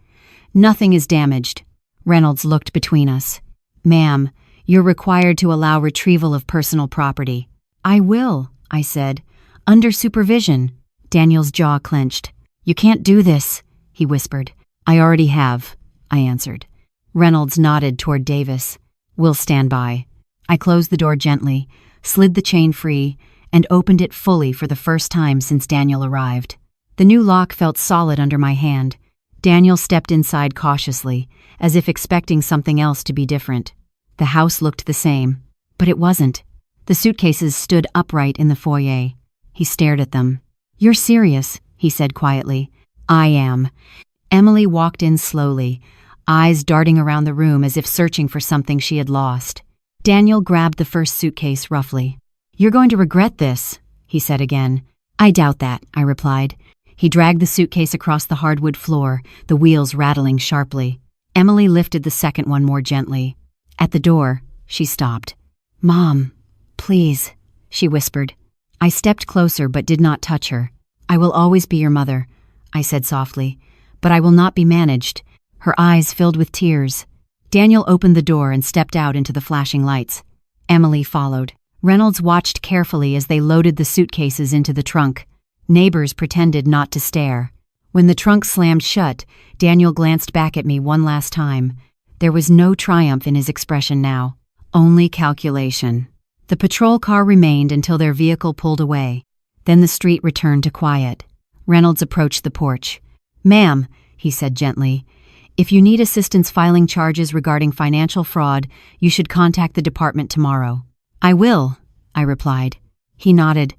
Nothing is damaged. Reynolds looked between us. Ma'am, you're required to allow retrieval of personal property. I will, I said. Under supervision. Daniel's jaw clenched. You can't do this, he whispered. I already have, I answered. Reynolds nodded toward Davis. We'll stand by. I closed the door gently, slid the chain free, and opened it fully for the first time since Daniel arrived. The new lock felt solid under my hand. Daniel stepped inside cautiously, as if expecting something else to be different. The house looked the same, but it wasn't. The suitcases stood upright in the foyer. He stared at them. You're serious, he said quietly. I am. Emily walked in slowly, eyes darting around the room as if searching for something she had lost. Daniel grabbed the first suitcase roughly. You're going to regret this, he said again. I doubt that, I replied. He dragged the suitcase across the hardwood floor, the wheels rattling sharply. Emily lifted the second one more gently. At the door, she stopped. Mom, please, she whispered. I stepped closer but did not touch her. I will always be your mother, I said softly, but I will not be managed. Her eyes filled with tears. Daniel opened the door and stepped out into the flashing lights. Emily followed. Reynolds watched carefully as they loaded the suitcases into the trunk. Neighbors pretended not to stare. When the trunk slammed shut, Daniel glanced back at me one last time. There was no triumph in his expression now, only calculation. The patrol car remained until their vehicle pulled away. Then the street returned to quiet. Reynolds approached the porch. Ma'am, he said gently, if you need assistance filing charges regarding financial fraud, you should contact the department tomorrow. I will, I replied. He nodded.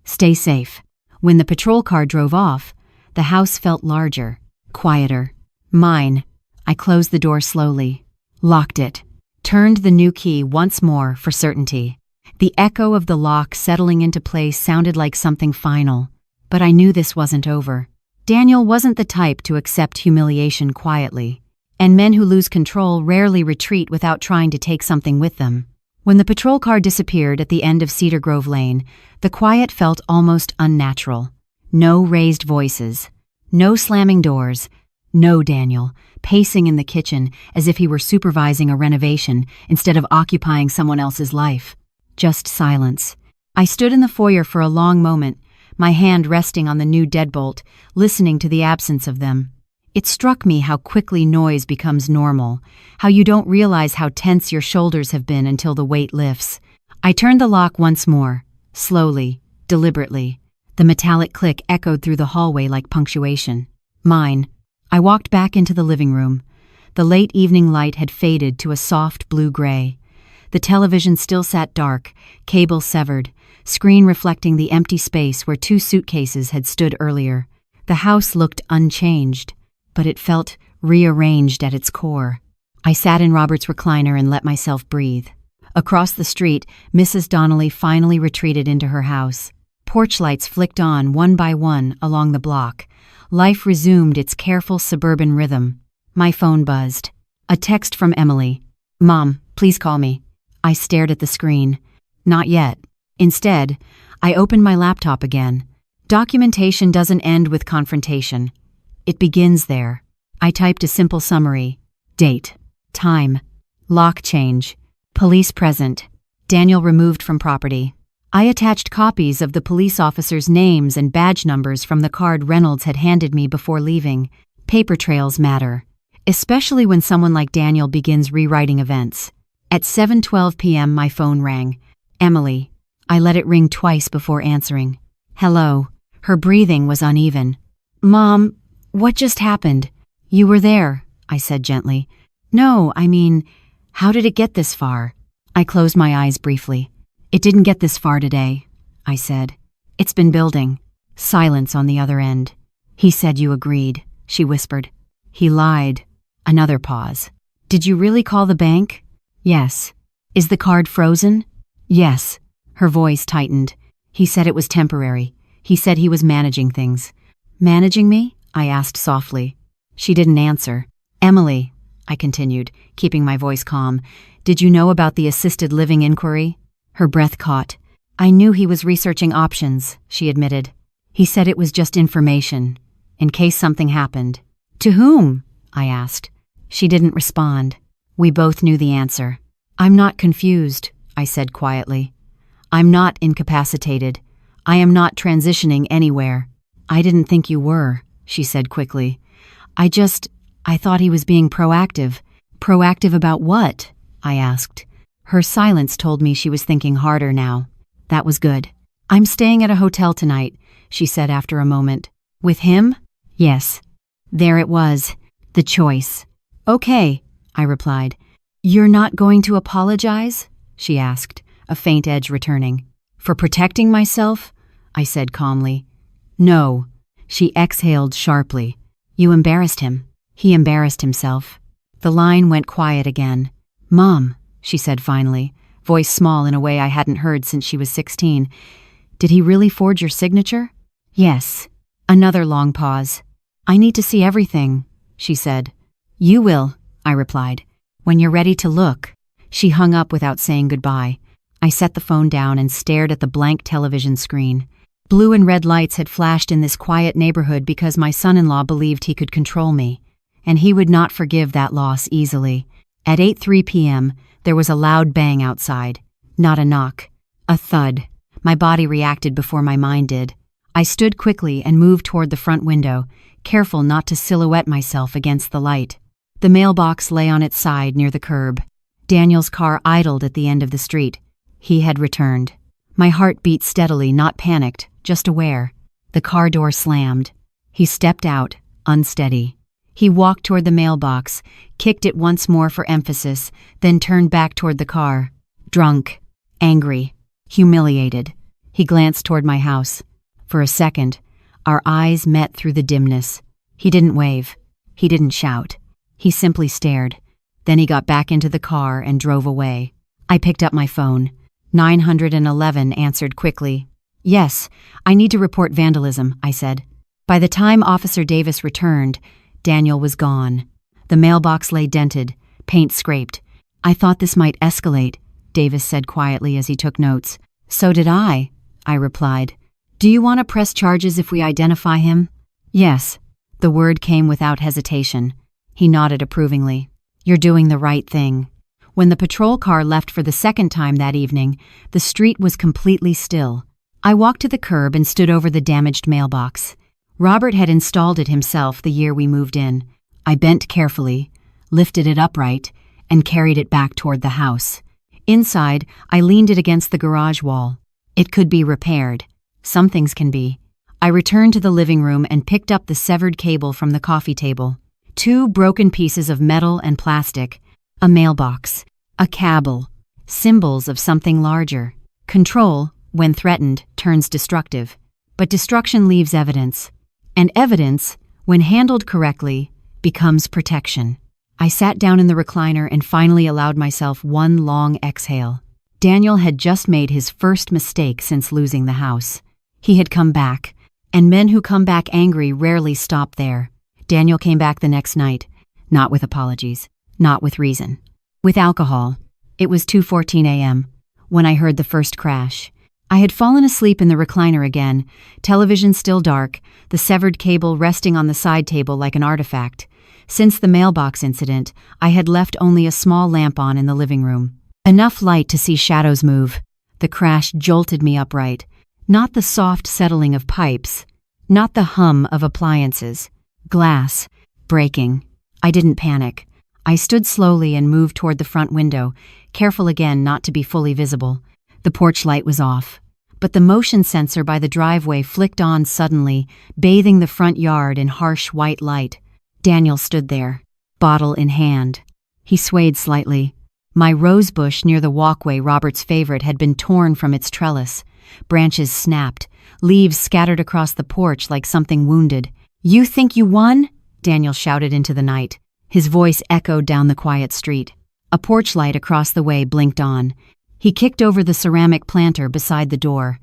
Stay safe. When the patrol car drove off, the house felt larger, quieter. Mine. I closed the door slowly, locked it, turned the new key once more for certainty. The echo of the lock settling into place sounded like something final, but I knew this wasn't over. Daniel wasn't the type to accept humiliation quietly, and men who lose control rarely retreat without trying to take something with them. When the patrol car disappeared at the end of Cedar Grove Lane, the quiet felt almost unnatural. No raised voices, no slamming doors, no Daniel, pacing in the kitchen as if he were supervising a renovation instead of occupying someone else's life. Just silence. I stood in the foyer for a long moment, my hand resting on the new deadbolt, listening to the absence of them. It struck me how quickly noise becomes normal, how you don't realize how tense your shoulders have been until the weight lifts. I turned the lock once more, slowly, deliberately. The metallic click echoed through the hallway like punctuation. Mine. I walked back into the living room. The late evening light had faded to a soft blue-gray. The television still sat dark, cable severed, screen reflecting the empty space where 2 suitcases had stood earlier. The house looked unchanged, but it felt rearranged at its core. I sat in Robert's recliner and let myself breathe. Across the street, Mrs. Donnelly finally retreated into her house. Porch lights flicked on one by one along the block. Life resumed its careful suburban rhythm. My phone buzzed. A text from Emily. "Mom, please call me." I stared at the screen. Not yet. Instead, I opened my laptop again. Documentation doesn't end with confrontation. It begins there. I typed a simple summary. Date. Time. Lock change. Police present. Daniel removed from property. I attached copies of the police officers' names and badge numbers from the card Reynolds had handed me before leaving. Paper trails matter, especially when someone like Daniel begins rewriting events. At 7:12 p.m. my phone rang. Emily. I let it ring twice before answering. Hello. Her breathing was uneven. Mom, what just happened? You were there, I said gently. No, I mean, how did it get this far? I closed my eyes briefly. It didn't get this far today, I said. It's been building. Silence on the other end. He said you agreed, she whispered. He lied. Another pause. Did you really call the bank? Yes. Is the card frozen? Yes. Her voice tightened. He said it was temporary. He said he was managing things. Managing me? I asked softly. She didn't answer. Emily, I continued, keeping my voice calm, did you know about the assisted living inquiry? Her breath caught. I knew he was researching options, she admitted. He said it was just information, in case something happened. To whom? I asked. She didn't respond. We both knew the answer. I'm not confused, I said quietly. I'm not incapacitated. I am not transitioning anywhere. I didn't think you were, she said quickly. I thought he was being proactive. Proactive about what? I asked. Her silence told me she was thinking harder now. That was good. I'm staying at a hotel tonight, she said after a moment. With him? Yes. There it was. The choice. Okay, I replied. You're not going to apologize? She asked, a faint edge returning. For protecting myself? I said calmly. No. She exhaled sharply. You embarrassed him. He embarrassed himself. The line went quiet again. Mom, she said finally, voice small in a way I hadn't heard since she was 16. Did he really forge your signature? Yes. Another long pause. I need to see everything, she said. You will, I replied. When you're ready to look. She hung up without saying goodbye. I set the phone down and stared at the blank television screen. Blue and red lights had flashed in this quiet neighborhood because my son-in-law believed he could control me, and he would not forgive that loss easily. At 8:03 p.m., there was a loud bang outside. Not a knock. A thud. My body reacted before my mind did. I stood quickly and moved toward the front window, careful not to silhouette myself against the light. The mailbox lay on its side near the curb. Daniel's car idled at the end of the street. He had returned. My heart beat steadily, not panicked, just aware. The car door slammed. He stepped out, unsteady. He walked toward the mailbox, kicked it once more for emphasis, then turned back toward the car. Drunk, angry, humiliated. He glanced toward my house. For a second, our eyes met through the dimness. He didn't wave. He didn't shout. He simply stared. Then he got back into the car and drove away. I picked up my phone. 911 answered quickly. Yes, I need to report vandalism, I said. By the time Officer Davis returned, Daniel was gone. The mailbox lay dented, paint scraped. "I thought this might escalate," Davis said quietly as he took notes. "So did I replied. "Do you want to press charges if we identify him?" "Yes." The word came without hesitation. He nodded approvingly. "You're doing the right thing." When the patrol car left for the second time that evening, the street was completely still. I walked to the curb and stood over the damaged mailbox. Robert had installed it himself the year we moved in. I bent carefully, lifted it upright, and carried it back toward the house. Inside, I leaned it against the garage wall. It could be repaired. Some things can be. I returned to the living room and picked up the severed cable from the coffee table. 2 broken pieces of metal and plastic, a mailbox, a cable, symbols of something larger. Control, when threatened, turns destructive. But destruction leaves evidence. And evidence, when handled correctly, becomes protection. I sat down in the recliner and finally allowed myself one long exhale. Daniel had just made his first mistake since losing the house. He had come back, and men who come back angry rarely stop there. Daniel came back the next night, not with apologies, not with reason. With alcohol. It was 2:14 a.m. when I heard the first crash. I had fallen asleep in the recliner again, television still dark, the severed cable resting on the side table like an artifact. Since the mailbox incident, I had left only a small lamp on in the living room. Enough light to see shadows move. The crash jolted me upright. Not the soft settling of pipes. Not the hum of appliances. Glass. Breaking. I didn't panic. I stood slowly and moved toward the front window, careful again not to be fully visible. The porch light was off. But the motion sensor by the driveway flicked on suddenly, bathing the front yard in harsh white light. Daniel stood there, bottle in hand. He swayed slightly. My rose bush near the walkway, Robert's favorite, had been torn from its trellis. Branches snapped, leaves scattered across the porch like something wounded. "You think you won?" Daniel shouted into the night. His voice echoed down the quiet street. A porch light across the way blinked on. He kicked over the ceramic planter beside the door.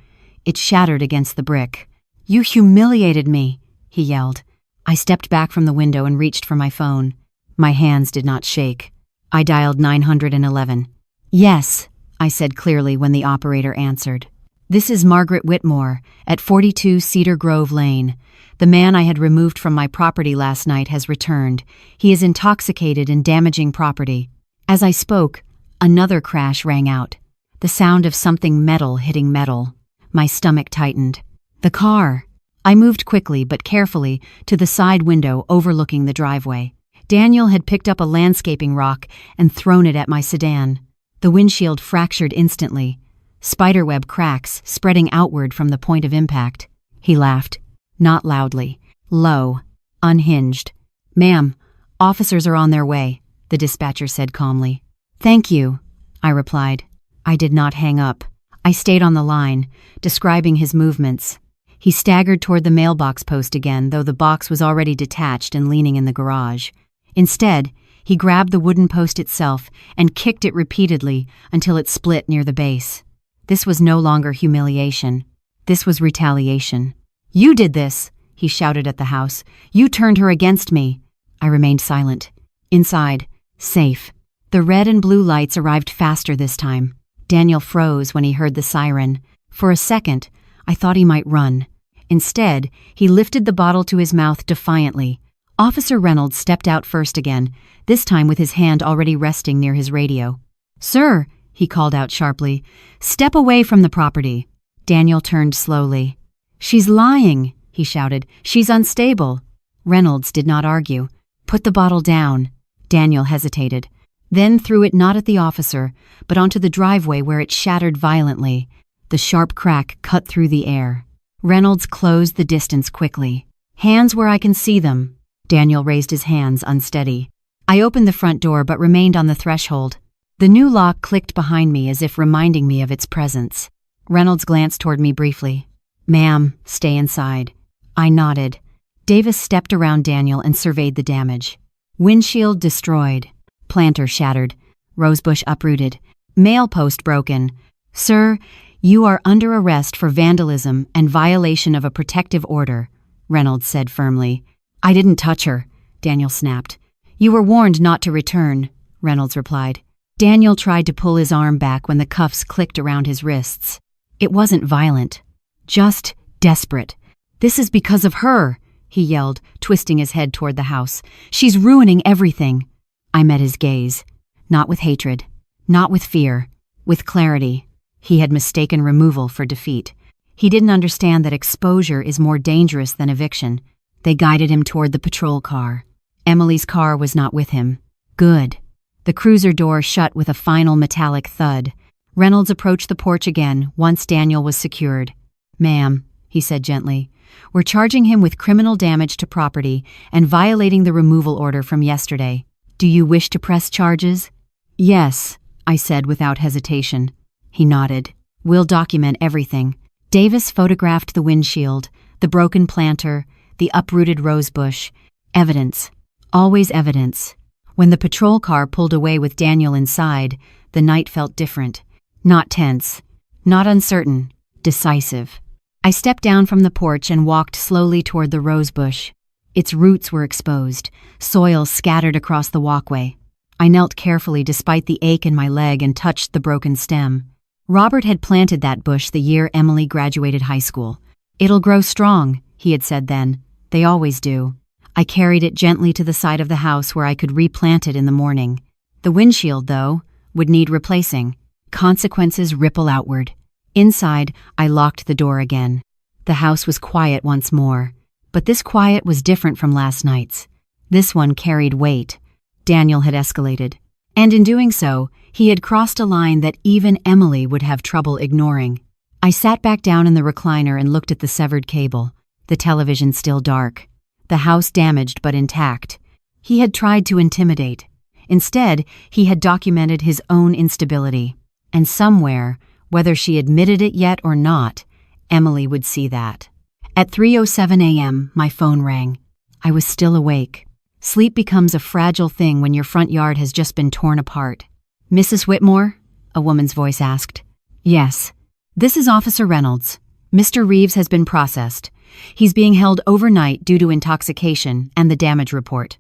It shattered against the brick. "You humiliated me," he yelled. I stepped back from the window and reached for my phone. My hands did not shake. I dialed 911. "Yes," I said clearly when the operator answered. "This is Margaret Whitmore, at 42 Cedar Grove Lane. The man I had removed from my property last night has returned. He is intoxicated and damaging property." As I spoke, another crash rang out. The sound of something metal hitting metal. My stomach tightened. The car! I moved quickly but carefully to the side window overlooking the driveway. Daniel had picked up a landscaping rock and thrown it at my sedan. The windshield fractured instantly, spiderweb cracks spreading outward from the point of impact. He laughed, not loudly, low, unhinged. "Ma'am, officers are on their way," the dispatcher said calmly. "Thank you," I replied. I did not hang up. I stayed on the line, describing his movements. He staggered toward the mailbox post again, though the box was already detached and leaning in the garage. Instead, he grabbed the wooden post itself and kicked it repeatedly until it split near the base. This was no longer humiliation. This was retaliation. "You did this," he shouted at the house. "You turned her against me." I remained silent. Inside, safe. The red and blue lights arrived faster this time. Daniel froze when he heard the siren. For a second, I thought he might run. Instead, he lifted the bottle to his mouth defiantly. Officer Reynolds stepped out first again, this time with his hand already resting near his radio. "Sir," he called out sharply, "step away from the property." Daniel turned slowly. "She's lying," he shouted. "She's unstable." Reynolds did not argue. "Put the bottle down." Daniel hesitated, then threw it not at the officer, but onto the driveway where it shattered violently. The sharp crack cut through the air. Reynolds closed the distance quickly. "Hands where I can see them." Daniel raised his hands unsteady. I opened the front door but remained on the threshold. The new lock clicked behind me as if reminding me of its presence. Reynolds glanced toward me briefly. "Ma'am, stay inside." I nodded. Davis stepped around Daniel and surveyed the damage. Windshield destroyed. Planter shattered. Rosebush uprooted. Mail post broken. "Sir, you are under arrest for vandalism and violation of a protective order," Reynolds said firmly. I didn't touch her, Daniel snapped. You were warned not to return, Reynolds replied. Daniel tried to pull his arm back when the cuffs clicked around his wrists. It wasn't violent, just desperate. This is because of her, he yelled, twisting his head toward the house. She's ruining everything. I met his gaze. Not with hatred, not with fear, with clarity. He had mistaken removal for defeat. He didn't understand that exposure is more dangerous than eviction. They guided him toward the patrol car. Emily's car was not with him. Good. The cruiser door shut with a final metallic thud. Reynolds approached the porch again once Daniel was secured. Ma'am, he said gently, we're charging him with criminal damage to property and violating the removal order from yesterday. Do you wish to press charges? Yes, I said without hesitation. He nodded. We'll document everything. Davis photographed the windshield, the broken planter, the uprooted rosebush. Evidence. Always evidence. When the patrol car pulled away with Daniel inside, the night felt different. Not tense. Not uncertain. Decisive. I stepped down from the porch and walked slowly toward the rosebush. Its roots were exposed, soil scattered across the walkway. I knelt carefully despite the ache in my leg and touched the broken stem. Robert had planted that bush the year Emily graduated high school. It'll grow strong, he had said then. They always do. I carried it gently to the side of the house where I could replant it in the morning. The windshield, though, would need replacing. Consequences ripple outward. Inside, I locked the door again. The house was quiet once more. But this quiet was different from last night's. This one carried weight. Daniel had escalated. And in doing so, he had crossed a line that even Emily would have trouble ignoring. I sat back down in the recliner and looked at the severed cable. The television still dark. The house damaged but intact. He had tried to intimidate. Instead, he had documented his own instability. And somewhere, whether she admitted it yet or not, Emily would see that. At 3:07 a.m., my phone rang. I was still awake. Sleep becomes a fragile thing when your front yard has just been torn apart. Mrs. Whitmore? A woman's voice asked. Yes. This is Officer Reynolds. Mr. Reeves has been processed. He's being held overnight due to intoxication and the damage report.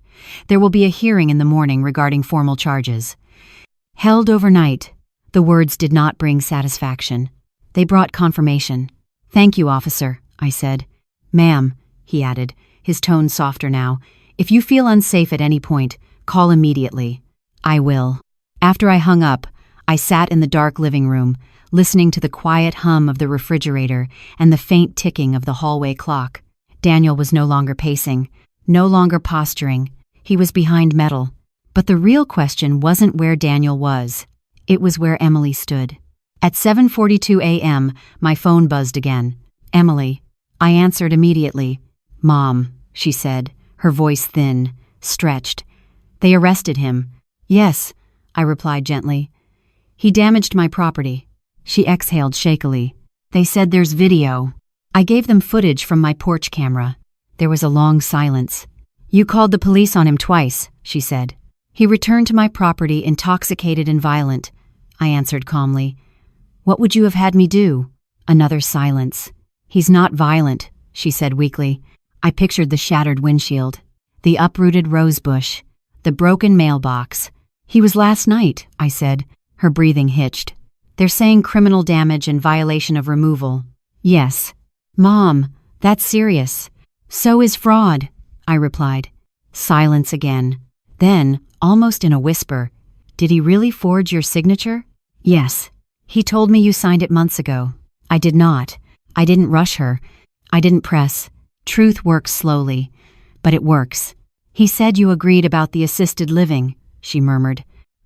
There will be a hearing in the morning regarding formal charges. Held overnight. The words did not bring satisfaction. They brought confirmation. Thank you, officer, I said. Ma'am, he added, his tone softer now. If you feel unsafe at any point, call immediately. I will. After I hung up, I sat in the dark living room, listening to the quiet hum of the refrigerator and the faint ticking of the hallway clock. Daniel was no longer pacing, no longer posturing. He was behind metal. But the real question wasn't where Daniel was. It was where Emily stood. At 7:42 a.m., my phone buzzed again. Emily. I answered immediately. Mom, she said, her voice thin, stretched. They arrested him. Yes, I replied gently. He damaged my property. She exhaled shakily. They said there's video. I gave them footage from my porch camera. There was a long silence. You called the police on him twice, she said. He returned to my property intoxicated and violent. I answered calmly. What would you have had me do? Another silence. He's not violent, she said weakly. I pictured the shattered windshield, the uprooted rosebush, the broken mailbox. He was last night, I said. Her breathing hitched. They're saying criminal damage and violation of removal. Yes. Mom, that's serious. So is fraud, I replied. Silence again. Then, almost in a whisper, did he really forge your signature? Yes. He told me you signed it months ago. I did not. I didn't rush her. I didn't press. Truth works slowly, but it works. He said you agreed about the assisted living, she murmured.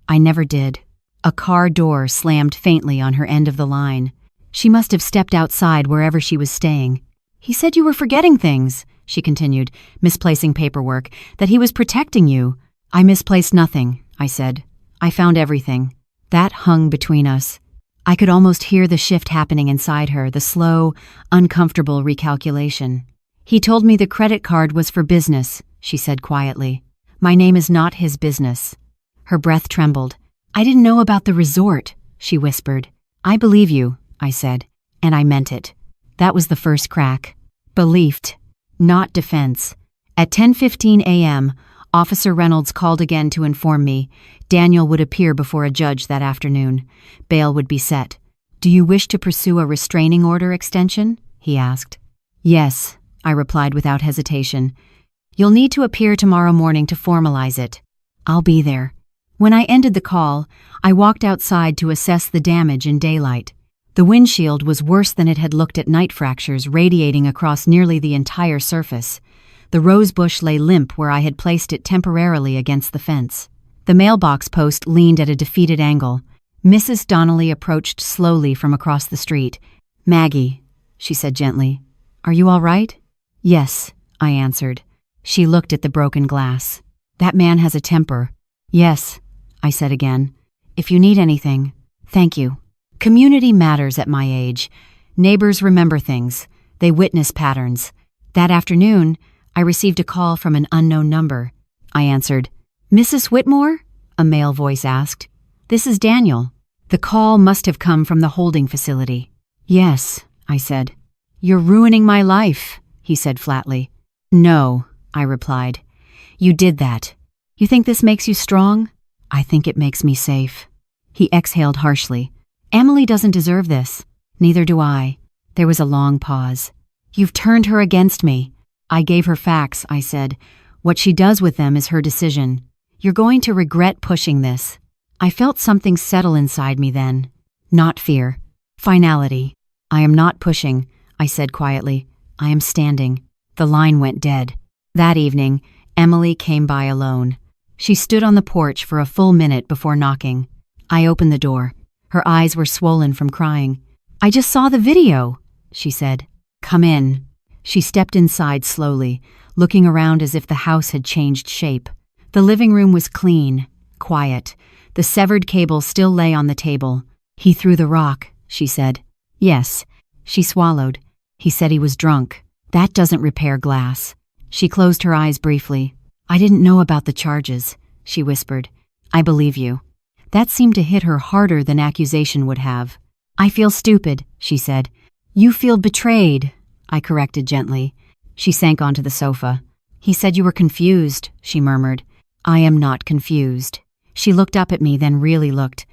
I never did. A car door slammed faintly on her end of the line. She must have stepped outside wherever she was staying. He said you were forgetting things, she continued, misplacing paperwork, that he was protecting you. I misplaced nothing, I said. I found everything. That hung between us. I could almost hear the shift happening inside her, the slow, uncomfortable recalculation. He told me the credit card was for business, she said quietly. My name is not his business. Her breath trembled. I didn't know about the resort, she whispered. I believe you, I said, and I meant it. That was the first crack. Believed. not defense. At 10:15 a.m., Officer Reynolds called again to inform me Daniel would appear before a judge that afternoon. Bail would be set. "Do you wish to pursue a restraining order extension?" he asked. "Yes," I replied without hesitation. "You'll need to appear tomorrow morning to formalize it." "I'll be there." When I ended the call, I walked outside to assess the damage in daylight. The windshield was worse than it had looked at night, fractures radiating across nearly the entire surface. The rose bush lay limp where I had placed it temporarily against the fence. The mailbox post leaned at a defeated angle. Mrs. Donnelly approached slowly from across the street. "Maggie," she said gently, "are you all right?" "Yes," I answered. She looked at the broken glass. "That man has a temper." "Yes," I said again. "If you need anything, thank you." Community matters at my age. Neighbors remember things. They witness patterns. That afternoon, I received a call from an unknown number. I answered. "Mrs. Whitmore?" a male voice asked. "This is Daniel." The call must have come from the holding facility. "Yes," I said. "You're ruining my life," he said flatly. "No," I replied. "You did that. You think this makes you strong? I think it makes me safe." He exhaled harshly. "Emily doesn't deserve this. Neither do I." There was a long pause. "You've turned her against me." "I gave her facts," I said. "What she does with them is her decision. You're going to regret pushing this." I felt something settle inside me then. Not fear. Finality. "I am not pushing," I said quietly. "I am standing." The line went dead. That evening, Emily came by alone. She stood on the porch for a full minute before knocking. I opened the door. Her eyes were swollen from crying. "I just saw the video," she said. "Come in." She stepped inside slowly, looking around as if the house had changed shape. The living room was clean, quiet. The severed cable still lay on the table. "He threw the rock," she said. "Yes." She swallowed. "He said he was drunk. That doesn't repair glass." She closed her eyes briefly. "I didn't know about the charges," she whispered. "I believe you." That seemed to hit her harder than accusation would have. "I feel stupid," she said. "You feel betrayed," I corrected gently. She sank onto the sofa. "He said you were confused," she murmured. "I am not confused." She looked up at me, then really looked.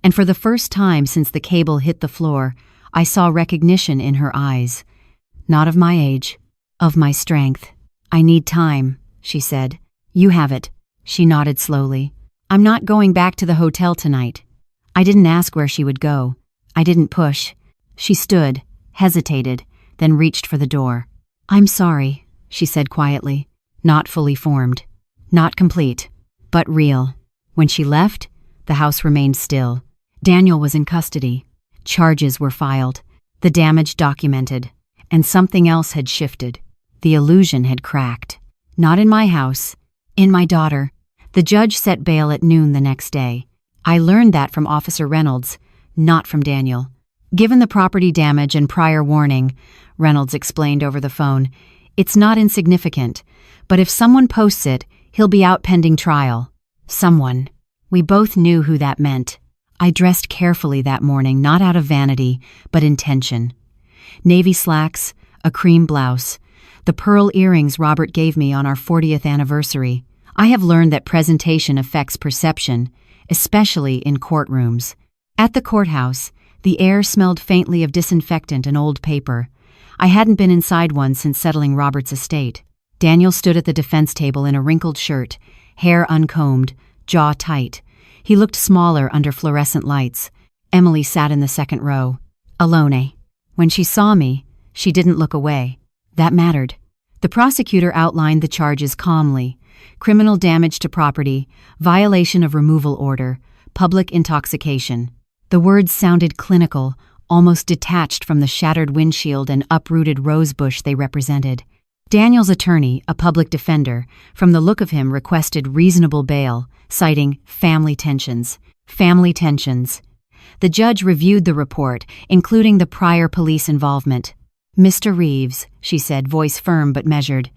And for the first time since the cable hit the floor, I saw recognition in her eyes. "Not of my age, of my strength." "I need time," she said. "You have it." She nodded slowly. "I'm not going back to the hotel tonight." I didn't ask where she would go. I didn't push. She stood, hesitated, then reached for the door. "I'm sorry," she said quietly. Not fully formed. Not complete, but real. When she left, the house remained still. Daniel was in custody. Charges were filed. The damage documented. And something else had shifted. The illusion had cracked. Not in my house. In my daughter. The judge set bail at noon the next day. I learned that from Officer Reynolds, not from Daniel. "Given the property damage and prior warning," Reynolds explained over the phone, "it's not insignificant, but if someone posts it, he'll be out pending trial." Someone. We both knew who that meant. I dressed carefully that morning, not out of vanity, but intention. Navy slacks, a cream blouse, the pearl earrings Robert gave me on our 40th anniversary. I have learned that presentation affects perception, especially in courtrooms. At the courthouse, the air smelled faintly of disinfectant and old paper. I hadn't been inside one since settling Robert's estate. Daniel stood at the defense table in a wrinkled shirt, hair uncombed, jaw tight. He looked smaller under fluorescent lights. Emily sat in the second row. Alone. When she saw me, she didn't look away. That mattered. The prosecutor outlined the charges calmly. Criminal damage to property, violation of removal order, public intoxication. The words sounded clinical, almost detached from the shattered windshield and uprooted rosebush they represented. Daniel's attorney, a public defender, from the look of him requested reasonable bail, citing family tensions. Family tensions. The judge reviewed the report, including the prior police involvement. "Mr. Reeves," she said, voice firm but measured,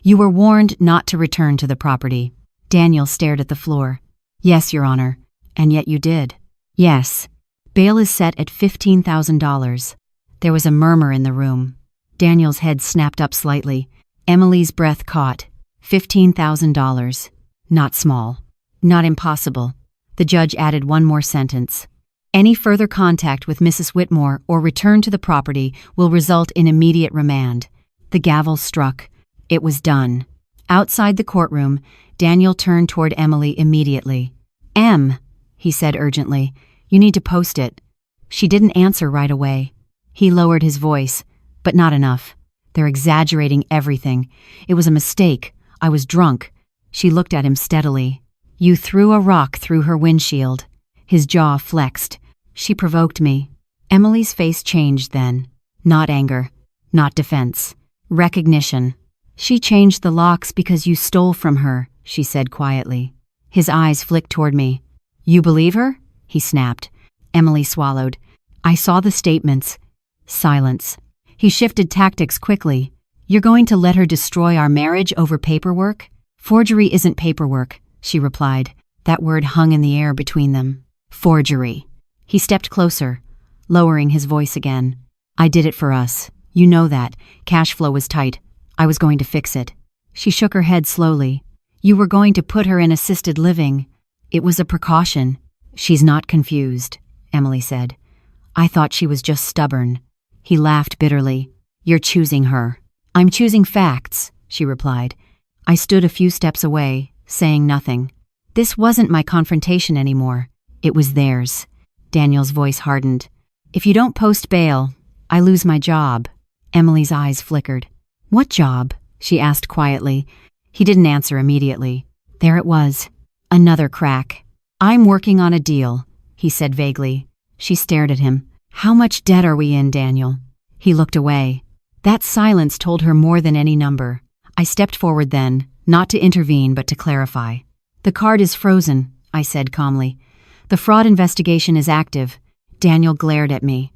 "you were warned not to return to the property." Daniel stared at the floor. "Yes, Your Honor. And yet you did." "Yes." "Bail is set at $15,000. There was a murmur in the room. Daniel's head snapped up slightly. Emily's breath caught. $15,000. Not small. Not impossible. The judge added one more sentence. Any further contact with Mrs. Whitmore or return to the property will result in immediate remand. The gavel struck. It was done. Outside the courtroom, Daniel turned toward Emily immediately. "Em," he said urgently, "you need to post it." She didn't answer right away. He lowered his voice, but not enough. "They're exaggerating everything. It was a mistake. I was drunk." She looked at him steadily. "You threw a rock through her windshield." His jaw flexed. "She provoked me." Emily's face changed then. Not anger. Not defense. Recognition. "She changed the locks because you stole from her," she said quietly. His eyes flicked toward me. "You believe her?" he snapped. Emily swallowed. "I saw the statements." Silence. He shifted tactics quickly. "You're going to let her destroy our marriage over paperwork?" "Forgery isn't paperwork," she replied. That word hung in the air between them. "Forgery." He stepped closer, lowering his voice again. "I did it for us. You know that. Cash flow was tight. I was going to fix it." She shook her head slowly. "You were going to put her in assisted living. It was a precaution." "She's not confused," Emily said. "I thought she was just stubborn." He laughed bitterly. "You're choosing her." "I'm choosing facts," she replied. I stood a few steps away, saying nothing. This wasn't my confrontation anymore. It was theirs. Daniel's voice hardened. "If you don't post bail, I lose my job." Emily's eyes flickered. "What job?" she asked quietly. He didn't answer immediately. There it was. Another crack. "I'm working on a deal," he said vaguely. She stared at him. "How much debt are we in, Daniel?" He looked away. That silence told her more than any number. I stepped forward then, not to intervene but to clarify. "The card is frozen," I said calmly. "The fraud investigation is active." Daniel glared at me.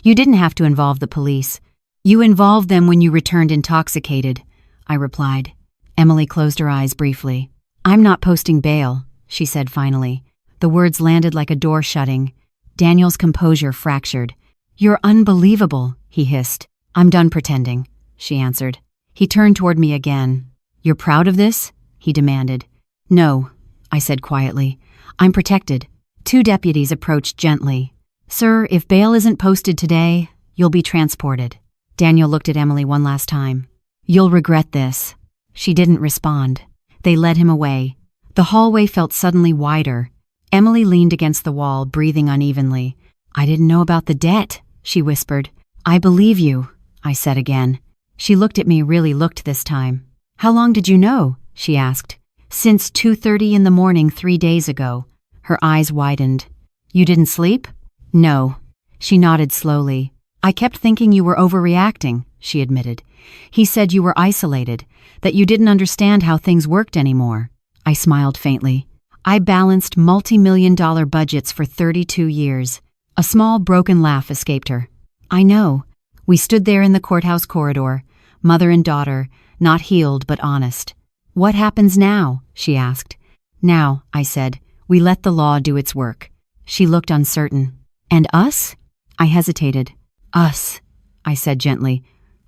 "You didn't have to involve the police. You involved them when you returned intoxicated," I replied. Emily closed her eyes briefly. "I'm not posting bail," she said finally. The words landed like a door shutting. Daniel's composure fractured. "You're unbelievable," he hissed. "I'm done pretending," she answered. He turned toward me again. "You're proud of this?" he demanded. "No," I said quietly. "I'm protected." Two deputies approached gently. "Sir, if bail isn't posted today, you'll be transported." Daniel looked at Emily one last time. "You'll regret this." She didn't respond. They led him away. The hallway felt suddenly wider. Emily leaned against the wall, breathing unevenly. "I didn't know about the debt," she whispered. "I believe you," I said again. She looked at me, really looked this time. "How long did you know?" she asked. "Since 2:30 in the morning 3 days ago." Her eyes widened. "You didn't sleep?" "No." She nodded slowly. "I kept thinking you were overreacting," she admitted. "He said you were isolated, that you didn't understand how things worked anymore." I smiled faintly. "I balanced multi-million-dollar budgets for 32 years. A small broken laugh escaped her. "I know." We stood there in the courthouse corridor, mother and daughter, not healed but honest. "What happens now?" she asked. "Now," I said, "we let the law do its work." She looked uncertain. "And us?" I hesitated. "Us," I said gently,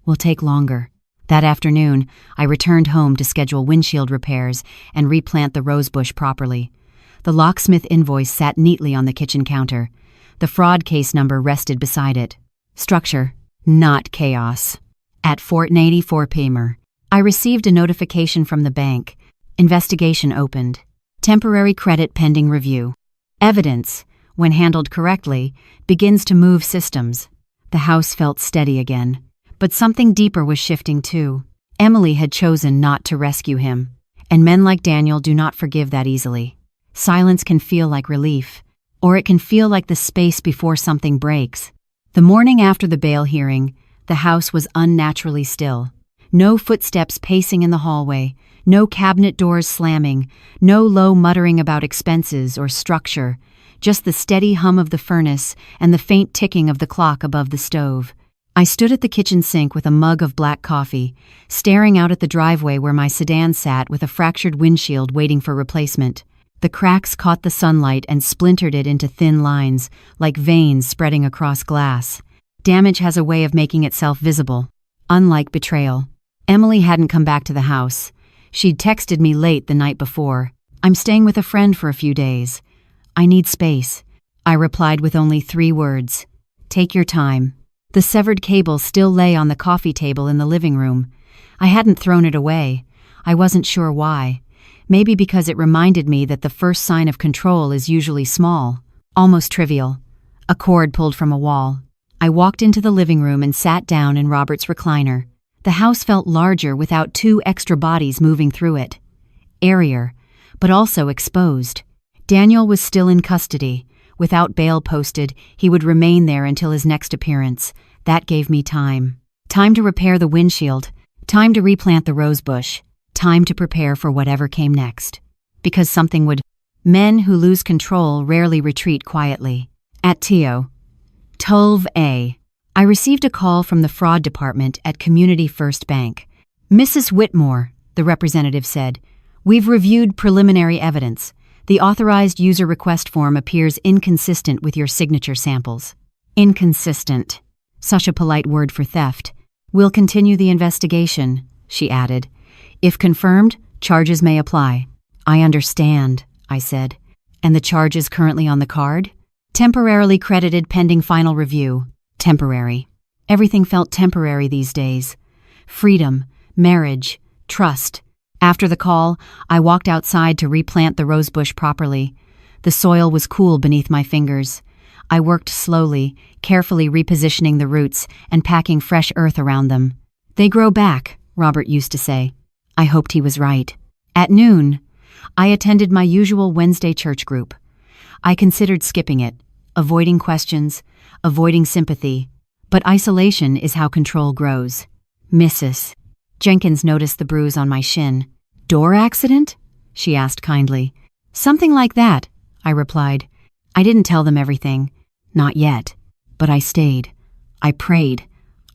"will take longer." That afternoon, I returned home to schedule windshield repairs and replant the rosebush properly. The locksmith invoice sat neatly on the kitchen counter. The fraud case number rested beside it. Structure, not chaos. At 4:84 p.m., I received a notification from the bank. Investigation opened. Temporary credit pending review. Evidence, when handled correctly, begins to move systems. The house felt steady again. But something deeper was shifting too. Emily had chosen not to rescue him. And men like Daniel do not forgive that easily. Silence can feel like relief, or it can feel like the space before something breaks. The morning after the bail hearing, the house was unnaturally still. No footsteps pacing in the hallway, no cabinet doors slamming, no low muttering about expenses or structure, just the steady hum of the furnace and the faint ticking of the clock above the stove. I stood at the kitchen sink with a mug of black coffee, staring out at the driveway where my sedan sat with a fractured windshield waiting for replacement. The cracks caught the sunlight and splintered it into thin lines, like veins spreading across glass. Damage has a way of making itself visible, unlike betrayal. Emily hadn't come back to the house. She'd texted me late the night before. "I'm staying with a friend for a few days. I need space." I replied with only 3 words. "Take your time." The severed cable still lay on the coffee table in the living room. I hadn't thrown it away. I wasn't sure why. Maybe because it reminded me that the first sign of control is usually small, almost trivial. A cord pulled from a wall. I walked into the living room and sat down in Robert's recliner. The house felt larger without 2 extra bodies moving through it. Airier, but also exposed. Daniel was still in custody. Without bail posted, he would remain there until his next appearance. That gave me time. Time to repair the windshield. Time to replant the rosebush. Time to prepare for whatever came next. Because something would. Men who lose control rarely retreat quietly. At Tio. 12A. I received a call from the fraud department at Community First Bank. "Mrs. Whitmore," the representative said, "we've reviewed preliminary evidence. The authorized user request form appears inconsistent with your signature samples." Inconsistent. Such a polite word for theft. "We'll continue the investigation," she added. "If confirmed, charges may apply." "I understand," I said. "And the charge is currently on the card?" "Temporarily credited pending final review." Temporary. Everything felt temporary these days. Freedom, marriage, trust. After the call, I walked outside to replant the rosebush properly. The soil was cool beneath my fingers. I worked slowly, carefully repositioning the roots and packing fresh earth around them. "They grow back," Robert used to say. I hoped he was right. At noon, I attended my usual Wednesday church group. I considered skipping it, avoiding questions, avoiding sympathy, but isolation is how control grows. "Mrs. Jenkins noticed the bruise on my shin. "Door accident?" she asked kindly. "Something like that," I replied. I didn't tell them everything. Not yet. But I stayed. I prayed.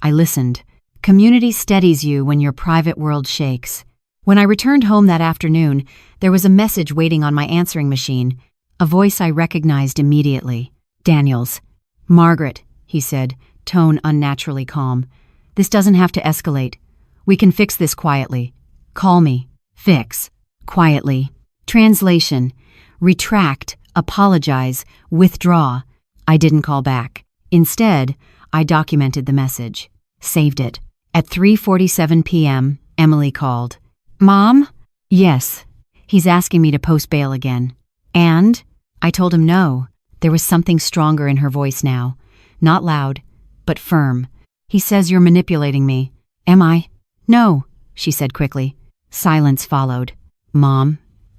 I listened. Community steadies you when your private world shakes. When I returned home that afternoon, there was a message waiting on my answering machine, a voice I recognized immediately. Daniel's. "Margaret," he said, tone unnaturally calm. "This doesn't have to escalate. We can fix this quietly. Call me." Fix. Quietly. Translation. Retract, apologize, withdraw. I didn't call back. Instead, I documented the message. Saved it. At 3:47 p.m., Emily called. "Mom?" "Yes. He's asking me to post bail again." "And?" I told him no. There was something stronger in her voice now. Not loud, but firm. "He says you're manipulating me." "Am I?" "No," she said quickly. Silence followed. "Mom,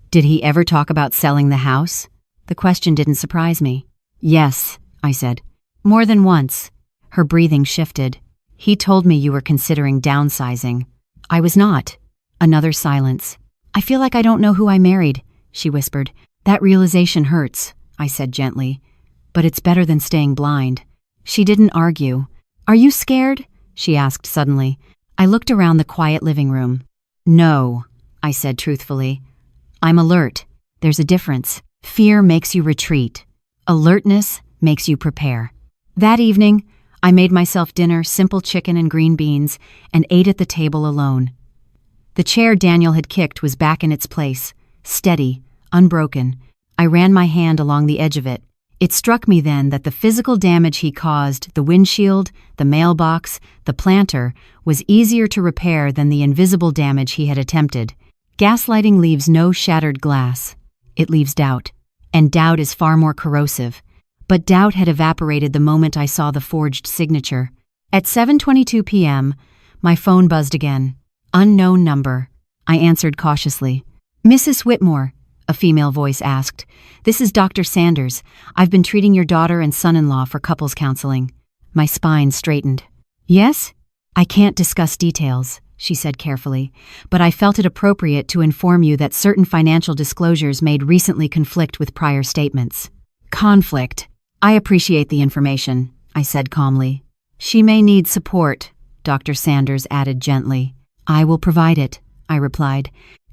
did he ever talk about selling the house?" The question didn't surprise me. "Yes," I said. "More than once." Her breathing shifted. "He told me you were considering downsizing." "I was not." Another silence. "I feel like I don't know who I married," she whispered. "That realization hurts," I said gently. "But it's better than staying blind." She didn't argue. "Are you scared?" she asked suddenly. I looked around the quiet living room. "No," I said truthfully. "I'm alert. There's a difference. Fear makes you retreat. Alertness makes you prepare." That evening, I made myself dinner, simple chicken and green beans, and ate at the table alone. The chair Daniel had kicked was back in its place, steady, unbroken. I ran my hand along the edge of it. It struck me then that the physical damage he caused, the windshield, the mailbox, the planter, was easier to repair than the invisible damage he had attempted. Gaslighting leaves no shattered glass. It leaves doubt. And doubt is far more corrosive. But doubt had evaporated the moment I saw the forged signature. At 7:22 p.m., my phone buzzed again. Unknown number. I answered cautiously. "Mrs. Whitmore," a female voice asked. "This is Dr. Sanders. I've been treating your daughter and son-in-law for couples counseling." My spine straightened. "Yes?" "I can't discuss details," she said carefully, "but I felt it appropriate to inform you that certain financial disclosures made recently conflict with prior statements." "Conflict. I appreciate the information," I said calmly. "She may need support," Dr. Sanders added gently. "I will provide it," I replied.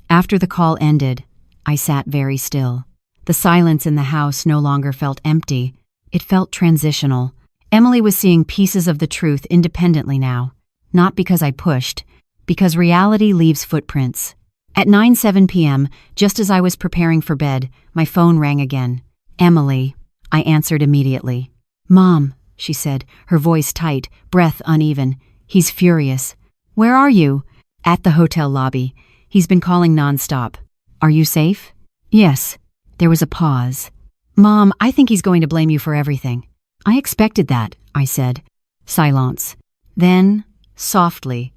After the call ended, I sat very still. The silence in the house no longer felt empty. It felt transitional. Emily was seeing pieces of the truth independently now, not because I pushed, Because reality leaves footprints. At 9:07 p.m., just as I was preparing for bed, my phone rang again. Emily, I answered immediately. Mom, she said, her voice tight, breath uneven. He's furious. Where are you? At the hotel lobby. He's been calling nonstop. Are you safe? Yes. There was a pause. Mom, I think he's going to blame you for everything. I expected that, I said. Silence. Then, softly,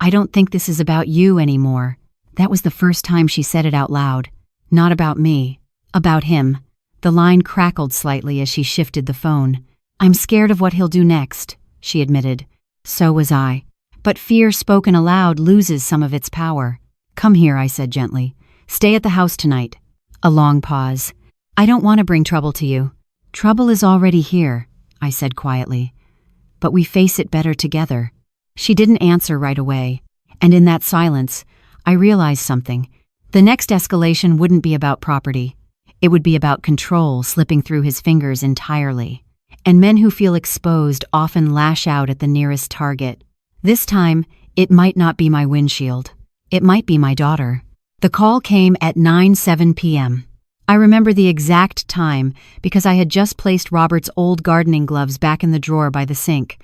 I don't think this is about you anymore. That was the first time she said it out loud. Not about me. About him. The line crackled slightly as she shifted the phone. I'm scared of what he'll do next, she admitted. So was I. But fear spoken aloud loses some of its power. Come here, I said gently. Stay at the house tonight. A long pause. I don't want to bring trouble to you. Trouble is already here, I said quietly. But we face it better together. She didn't answer right away, and in that silence, I realized something. The next escalation wouldn't be about property. It would be about control slipping through his fingers entirely. And men who feel exposed often lash out at the nearest target. This time, it might not be my windshield. It might be my daughter. The call came at 9:07 p.m. I remember the exact time because I had just placed Robert's old gardening gloves back in the drawer by the sink.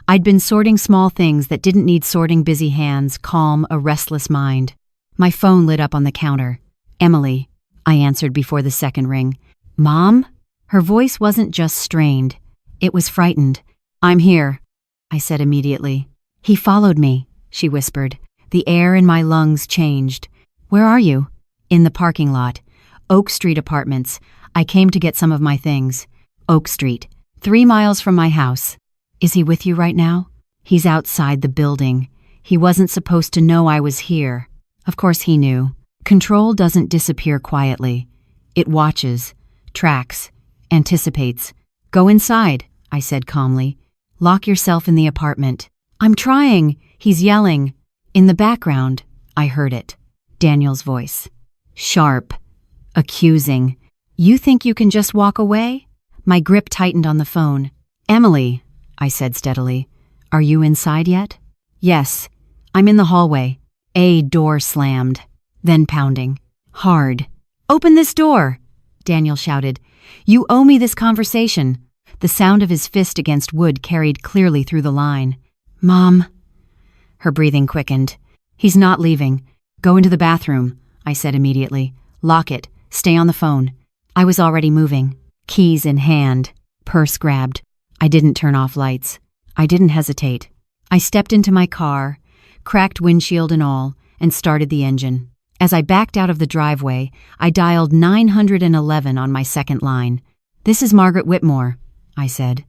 I'd been sorting small things that didn't need sorting busy hands, calm a restless mind. My phone lit up on the counter. Emily, I answered before the second ring. Mom? Her voice wasn't just strained. It was frightened. I'm here, I said immediately. He followed me, she whispered. The air in my lungs changed. Where are you? In the parking lot. Oak Street Apartments. I came to get some of my things. Oak Street. 3 miles from my house. Is he with you right now? He's outside the building. He wasn't supposed to know I was here. Of course he knew. Control doesn't disappear quietly. It watches, tracks, anticipates. Go inside, I said calmly. Lock yourself in the apartment. I'm trying, he's yelling. In the background, I heard it. Daniel's voice. Sharp. Accusing. You think you can just walk away? My grip tightened on the phone. Emily, I said steadily. Are you inside yet? Yes. I'm in the hallway. A door slammed. Then pounding. Hard. Open this door, Daniel shouted. You owe me this conversation. The sound of his fist against wood carried clearly through the line. Mom. Her breathing quickened. He's not leaving. Go into the bathroom, I said immediately. Lock it. Stay on the phone. I was already moving. Keys in hand. Purse grabbed. I didn't turn off lights. I didn't hesitate. I stepped into my car, cracked windshield and all, and started the engine. As I backed out of the driveway, I dialed 911 on my second line. This is Margaret Whitmore, I said.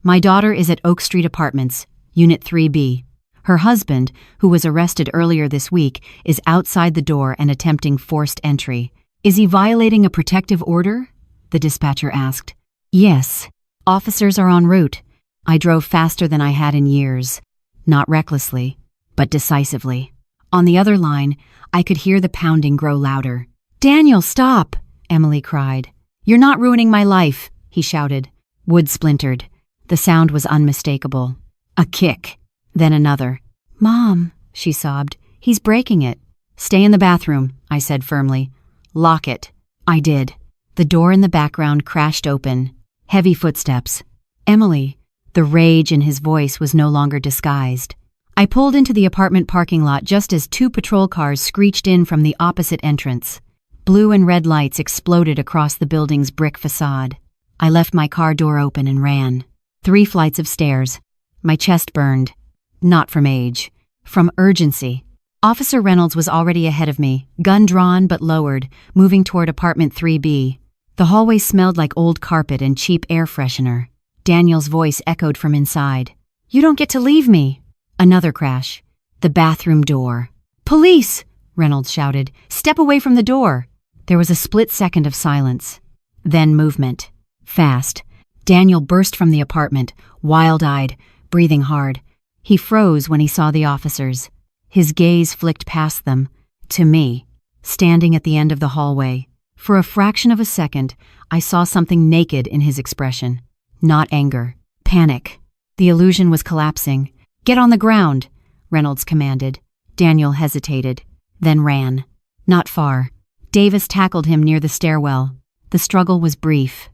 My daughter is at Oak Street Apartments, Unit 3B. Her husband, who was arrested earlier this week, is outside the door and attempting forced entry. Is he violating a protective order? The dispatcher asked. Yes. Officers are en route. I drove faster than I had in years. Not recklessly, but decisively. On the other line, I could hear the pounding grow louder. Daniel, stop! Emily cried. You're not ruining my life, he shouted. Wood splintered. The sound was unmistakable. A kick. Then another. Mom, she sobbed. He's breaking it. Stay in the bathroom, I said firmly. Lock it. I did. The door in the background crashed open. Heavy footsteps. Emily. The rage in his voice was no longer disguised. I pulled into the apartment parking lot just as 2 patrol cars screeched in from the opposite entrance. Blue and red lights exploded across the building's brick facade. I left my car door open and ran. 3 flights of stairs. My chest burned. Not from age. From urgency. Officer Reynolds was already ahead of me, gun drawn but lowered, moving toward apartment 3B. The hallway smelled like old carpet and cheap air freshener. Daniel's voice echoed from inside. You don't get to leave me. Another crash. The bathroom door. Police! Reynolds shouted. Step away from the door. There was a split second of silence. Then movement. Fast. Daniel burst from the apartment, wild-eyed, breathing hard. He froze when he saw the officers. His gaze flicked past them, to me, standing at the end of the hallway. For a fraction of a second, I saw something naked in his expression. Not anger. Panic. The illusion was collapsing. Get on the ground, Reynolds commanded. Daniel hesitated, then ran. Not far. Davis tackled him near the stairwell. The struggle was brief.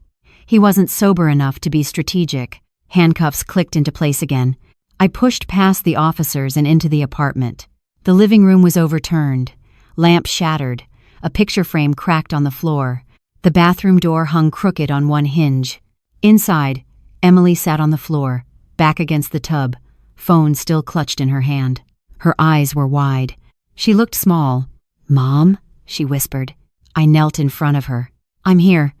He wasn't sober enough to be strategic. Handcuffs clicked into place again. I pushed past the officers and into the apartment. The living room was overturned. Lamp shattered. A picture frame cracked on the floor. The bathroom door hung crooked on one hinge. Inside, Emily sat on the floor, back against the tub, phone still clutched in her hand. Her eyes were wide. She looked small. "Mom?" she whispered. I knelt in front of her. "I'm here."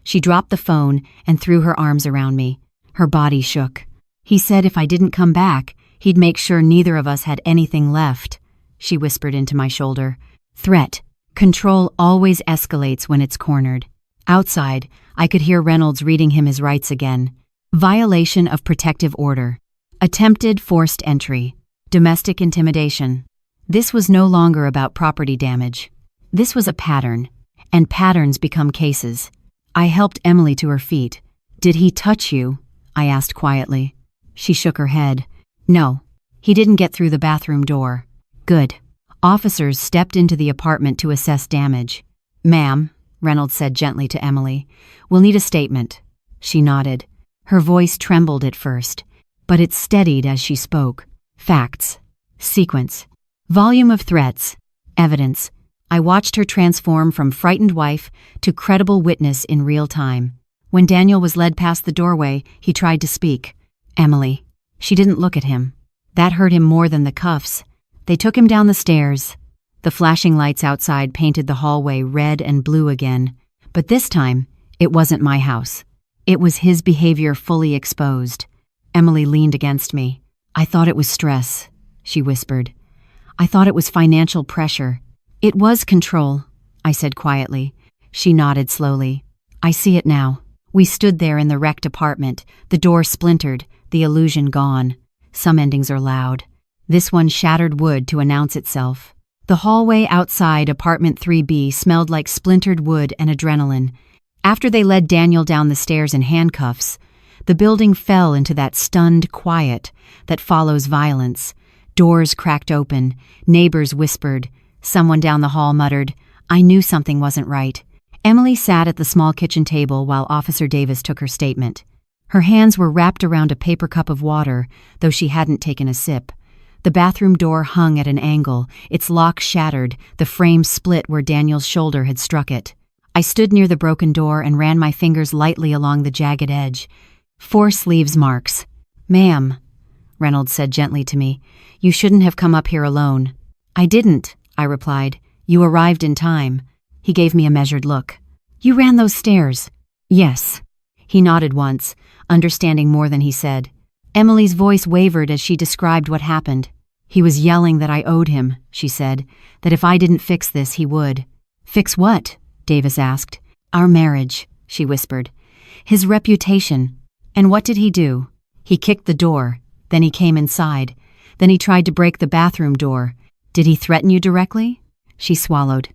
She dropped the phone and threw her arms around me. Her body shook. "He said if I didn't come back, he'd make sure neither of us had anything left," she whispered into my shoulder. Threat. Control always escalates when it's cornered. Outside, I could hear Reynolds reading him his rights again. Violation of protective order. Attempted forced entry. Domestic intimidation. This was no longer about property damage. This was a pattern, and patterns become cases. I helped Emily to her feet. "Did he touch you?" I asked quietly. She shook her head. "No, he didn't get through the bathroom door." "Good." Officers stepped into the apartment to assess damage. "Ma'am," Reynolds said gently to Emily, "we'll need a statement." She nodded. Her voice trembled at first, but it steadied as she spoke. Facts. Sequence. Volume of threats. Evidence. I watched her transform from frightened wife to credible witness in real time. When Daniel was led past the doorway, he tried to speak. "Emily." She didn't look at him. That hurt him more than the cuffs. They took him down the stairs. The flashing lights outside painted the hallway red and blue again. But this time, it wasn't my house. It was his behavior fully exposed. Emily leaned against me. "I thought it was stress," she whispered. "I thought it was financial pressure." "It was control," I said quietly. She nodded slowly. "I see it now." We stood there in the wrecked apartment, the door splintered, the illusion gone. Some endings are loud. This one shattered wood to announce itself. The hallway outside apartment 3B smelled like splintered wood and adrenaline. After they led Daniel down the stairs in handcuffs, the building fell into that stunned quiet that follows violence. Doors cracked open, neighbors whispered. Someone down the hall muttered, "I knew something wasn't right." Emily sat at the small kitchen table while Officer Davis took her statement. Her hands were wrapped around a paper cup of water, though she hadn't taken a sip. The bathroom door hung at an angle, its lock shattered, the frame split where Daniel's shoulder had struck it. I stood near the broken door and ran my fingers lightly along the jagged edge. 4 sleeves marks. "Ma'am," Reynolds said gently to me, "you shouldn't have come up here alone." "I didn't," I replied. "You arrived in time." He gave me a measured look. "You ran those stairs?" "Yes." He nodded once, understanding more than he said. Emily's voice wavered as she described what happened. "He was yelling that I owed him," she said, "that if I didn't fix this, he would." "Fix what?" Davis asked. "Our marriage," she whispered. "His reputation." "And what did he do?" "He kicked the door. Then he came inside. Then he tried to break the bathroom door." "Did he threaten you directly?" She swallowed.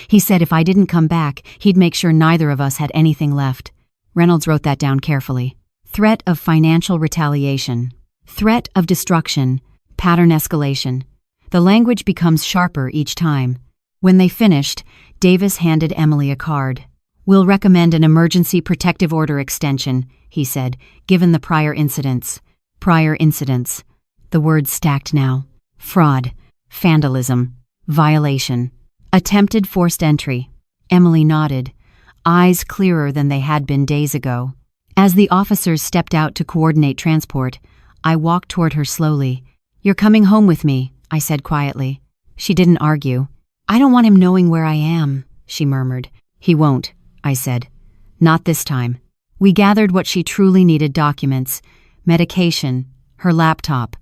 "He said if I didn't come back, he'd make sure neither of us had anything left." Reynolds wrote that down carefully. Threat of financial retaliation. Threat of destruction. Pattern escalation. The language becomes sharper each time. When they finished, Davis handed Emily a card. "We'll recommend an emergency protective order extension," he said, "given the prior incidents." Prior incidents. The words stacked now. Fraud. Vandalism. Violation. Attempted forced entry. Emily nodded, eyes clearer than they had been days ago. As the officers stepped out to coordinate transport, I walked toward her slowly. "You're coming home with me," I said quietly. She didn't argue. "I don't want him knowing where I am," she murmured. "He won't," I said. "Not this time." We gathered what she truly needed: documents, medication, her laptop.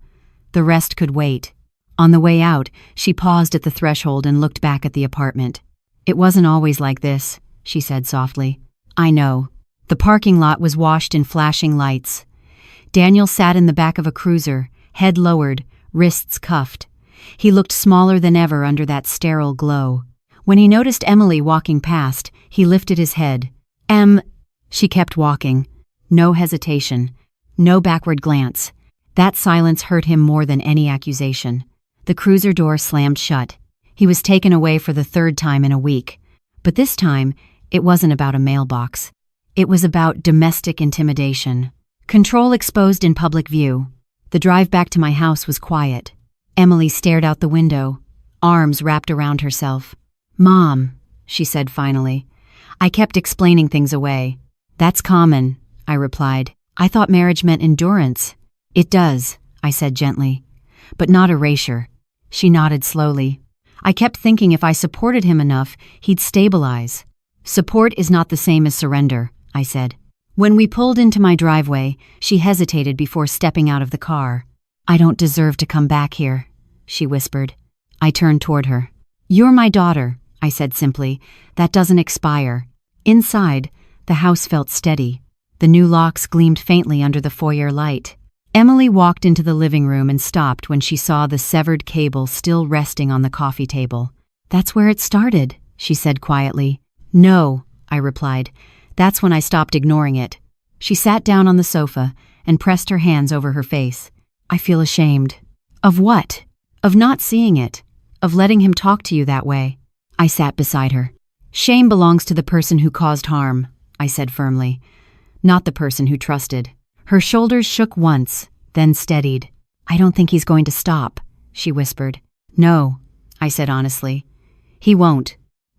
The rest could wait. On the way out, she paused at the threshold and looked back at the apartment. "It wasn't always like this," she said softly. "I know." The parking lot was washed in flashing lights. Daniel sat in the back of a cruiser, head lowered, wrists cuffed. He looked smaller than ever under that sterile glow. When he noticed Emily walking past, he lifted his head. She kept walking. No hesitation. No backward glance. That silence hurt him more than any accusation. The cruiser door slammed shut. He was taken away for the third time in a week. But this time, it wasn't about a mailbox. It was about domestic intimidation. Control exposed in public view. The drive back to my house was quiet. Emily stared out the window, arms wrapped around herself. "Mom," she said finally. I kept explaining things away. "That's common," I replied. "I thought marriage meant endurance." "It does," I said gently. "But not erasure." She nodded slowly. "I kept thinking if I supported him enough, he'd stabilize." "Support is not the same as surrender," I said. When we pulled into my driveway, she hesitated before stepping out of the car. "I don't deserve to come back here," she whispered. I turned toward her. "You're my daughter," I said simply. "That doesn't expire." Inside, the house felt steady. The new locks gleamed faintly under the foyer light. Emily walked into the living room and stopped when she saw the severed cable still resting on the coffee table. "That's where it started," she said quietly. "No," I replied. "That's when I stopped ignoring it." She sat down on the sofa and pressed her hands over her face. "I feel ashamed." "Of what?" "Of not seeing it. Of letting him talk to you that way." I sat beside her. "Shame belongs to the person who caused harm," I said firmly, "not the person who trusted." Her shoulders shook once, then steadied. "I don't think he's going to stop," she whispered. "No," I said honestly. "He won't.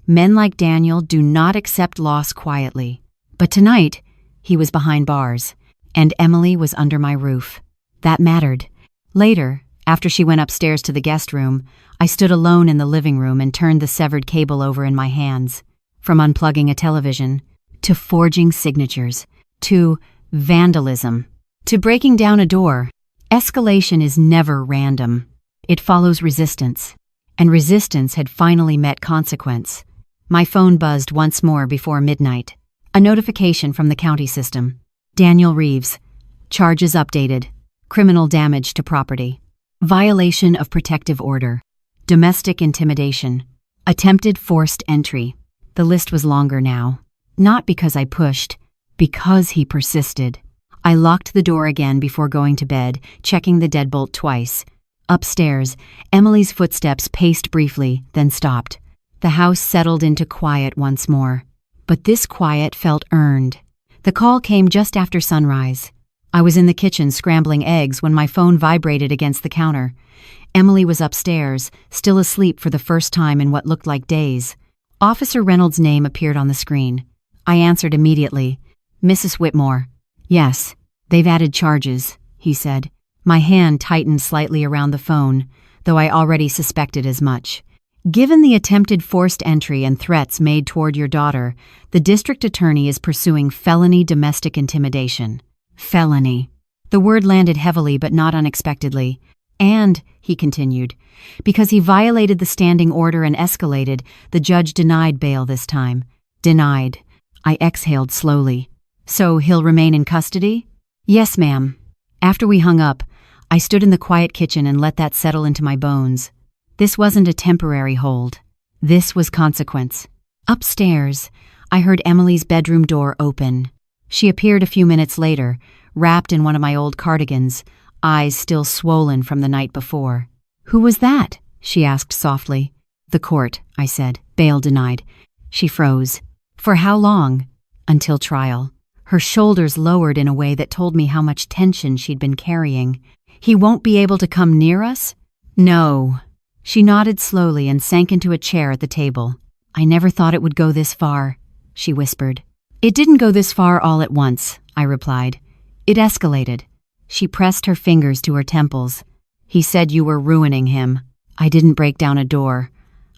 Men like Daniel do not accept loss quietly." But tonight, he was behind bars, and Emily was under my roof. That mattered. Later, after she went upstairs to the guest room, I stood alone in the living room and turned the severed cable over in my hands. From unplugging a television, to forging signatures, to vandalism, to breaking down a door. Escalation is never random. It follows resistance. And resistance had finally met consequence. My phone buzzed once more before midnight. A notification from the county system. Daniel Reeves. Charges updated. Criminal damage to property. Violation of protective order. Domestic intimidation. Attempted forced entry. The list was longer now. Not because I pushed, because he persisted. I locked the door again before going to bed, checking the deadbolt twice. Upstairs, Emily's footsteps paced briefly, then stopped. The house settled into quiet once more. But this quiet felt earned. The call came just after sunrise. I was in the kitchen scrambling eggs when my phone vibrated against the counter. Emily was upstairs, still asleep for the first time in what looked like days. Officer Reynolds' name appeared on the screen. I answered immediately. "Mrs. Whitmore." "Yes, they've added charges," he said. My hand tightened slightly around the phone, though I already suspected as much. "Given the attempted forced entry and threats made toward your daughter, the district attorney is pursuing felony domestic intimidation." Felony. The word landed heavily but not unexpectedly. "And," he continued, "because he violated the standing order and escalated, the judge denied bail this time." Denied. I exhaled slowly. "So he'll remain in custody?" "Yes, ma'am." After we hung up, I stood in the quiet kitchen and let that settle into my bones. This wasn't a temporary hold. This was consequence. Upstairs, I heard Emily's bedroom door open. She appeared a few minutes later, wrapped in one of my old cardigans, eyes still swollen from the night before. "Who was that?" she asked softly. "The court," I said. "Bail denied." She froze. "For how long?" "Until trial." Her shoulders lowered in a way that told me how much tension she'd been carrying. "He won't be able to come near us?" "No." She nodded slowly and sank into a chair at the table. "I never thought it would go this far," she whispered. "It didn't go this far all at once," I replied. "It escalated." She pressed her fingers to her temples. "He said you were ruining him." "I didn't break down a door,"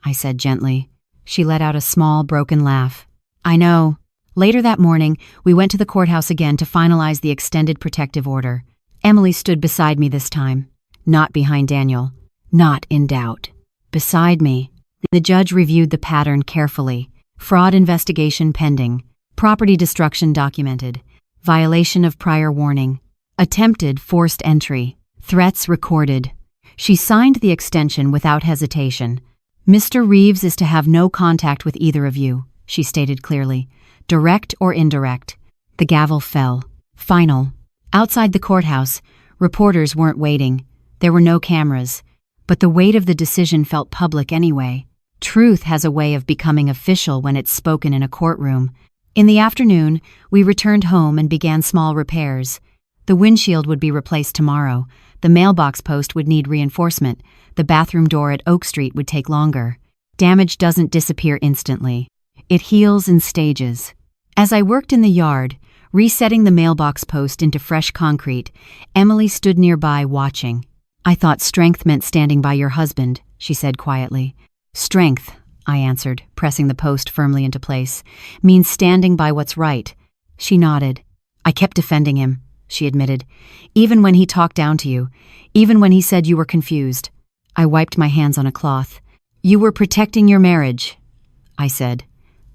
I said gently. She let out a small, broken laugh. "I know." Later that morning, we went to the courthouse again to finalize the extended protective order. Emily stood beside me this time, not behind Daniel. Not in doubt. Beside me. The judge reviewed the pattern carefully. Fraud investigation pending. Property destruction documented. Violation of prior warning. Attempted forced entry. Threats recorded. She signed the extension without hesitation. "Mr. Reeves is to have no contact with either of you," she stated clearly. "Direct or indirect." The gavel fell. Final. Outside the courthouse, reporters weren't waiting. There were no cameras. But the weight of the decision felt public anyway. Truth has a way of becoming official when it's spoken in a courtroom. In the afternoon, we returned home and began small repairs. The windshield would be replaced tomorrow. The mailbox post would need reinforcement. The bathroom door at Oak Street would take longer. Damage doesn't disappear instantly. It heals in stages. As I worked in the yard, resetting the mailbox post into fresh concrete, Emily stood nearby watching. "I thought strength meant standing by your husband," she said quietly. "Strength," I answered, pressing the post firmly into place, "means standing by what's right." She nodded. "I kept defending him," she admitted, "even when he talked down to you, even when he said you were confused." I wiped my hands on a cloth. "You were protecting your marriage," I said.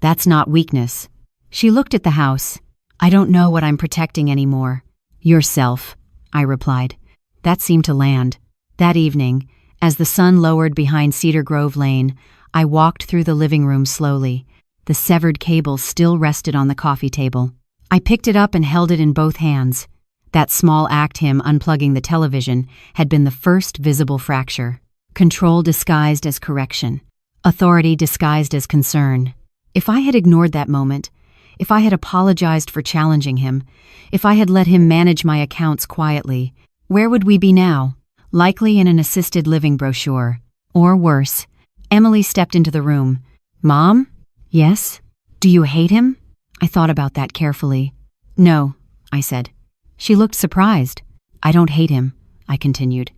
"That's not weakness." She looked at the house. "I don't know what I'm protecting anymore." "Yourself," I replied. That seemed to land. That evening, as the sun lowered behind Cedar Grove Lane, I walked through the living room slowly. The severed cable still rested on the coffee table. I picked it up and held it in both hands. That small act, him unplugging the television, had been the first visible fracture. Control disguised as correction. Authority disguised as concern. If I had ignored that moment, if I had apologized for challenging him, if I had let him manage my accounts quietly, where would we be now? Likely in an assisted living brochure. Or worse. Emily stepped into the room. "Mom?" "Yes?" "Do you hate him?" I thought about that carefully. "No," I said. She looked surprised. "I don't hate him," I continued.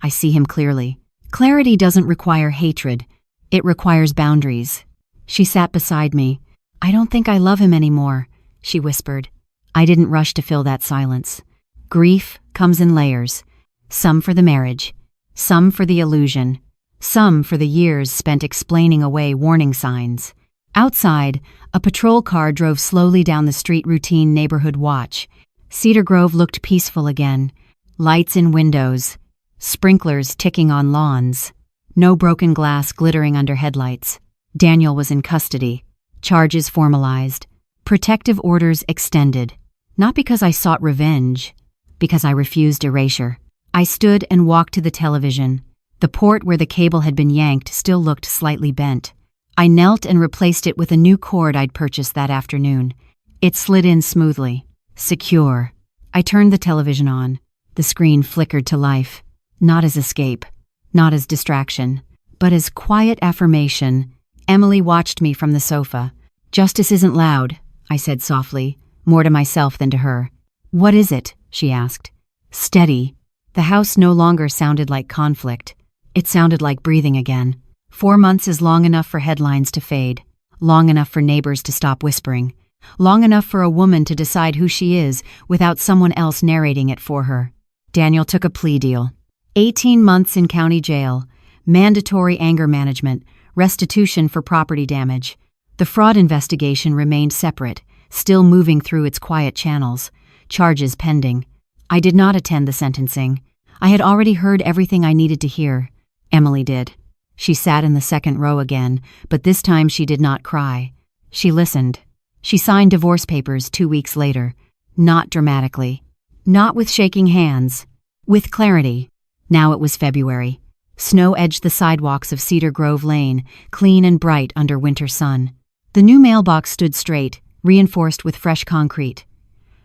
"I see him clearly. Clarity doesn't require hatred. It requires boundaries." She sat beside me. "I don't think I love him anymore," she whispered. I didn't rush to fill that silence. Grief comes in layers. Some for the marriage. Some for the illusion. Some for the years spent explaining away warning signs. Outside, a patrol car drove slowly down the street routine neighborhood watch. Cedar Grove looked peaceful again. Lights in windows. Sprinklers ticking on lawns. No broken glass glittering under headlights. Daniel was in custody. Charges formalized. Protective orders extended. Not because I sought revenge, because I refused erasure. I stood and walked to the television. The port where the cable had been yanked still looked slightly bent. I knelt and replaced it with a new cord I'd purchased that afternoon. It slid in smoothly. Secure. I turned the television on. The screen flickered to life. Not as escape. Not as distraction. But as quiet affirmation. Emily watched me from the sofa. "Justice isn't loud," I said softly, more to myself than to her. "What is it?" she asked. "Steady." The house no longer sounded like conflict. It sounded like breathing again. 4 months is long enough for headlines to fade, long enough for neighbors to stop whispering, long enough for a woman to decide who she is without someone else narrating it for her. Daniel took a plea deal. 18 months in county jail, mandatory anger management, restitution for property damage. The fraud investigation remained separate, still moving through its quiet channels, charges pending. I did not attend the sentencing. I had already heard everything I needed to hear. Emily did. She sat in the second row again, but this time she did not cry. She listened. She signed divorce papers 2 weeks later. Not dramatically. Not with shaking hands. With clarity. Now it was February. Snow edged the sidewalks of Cedar Grove Lane, clean and bright under winter sun. The new mailbox stood straight, reinforced with fresh concrete.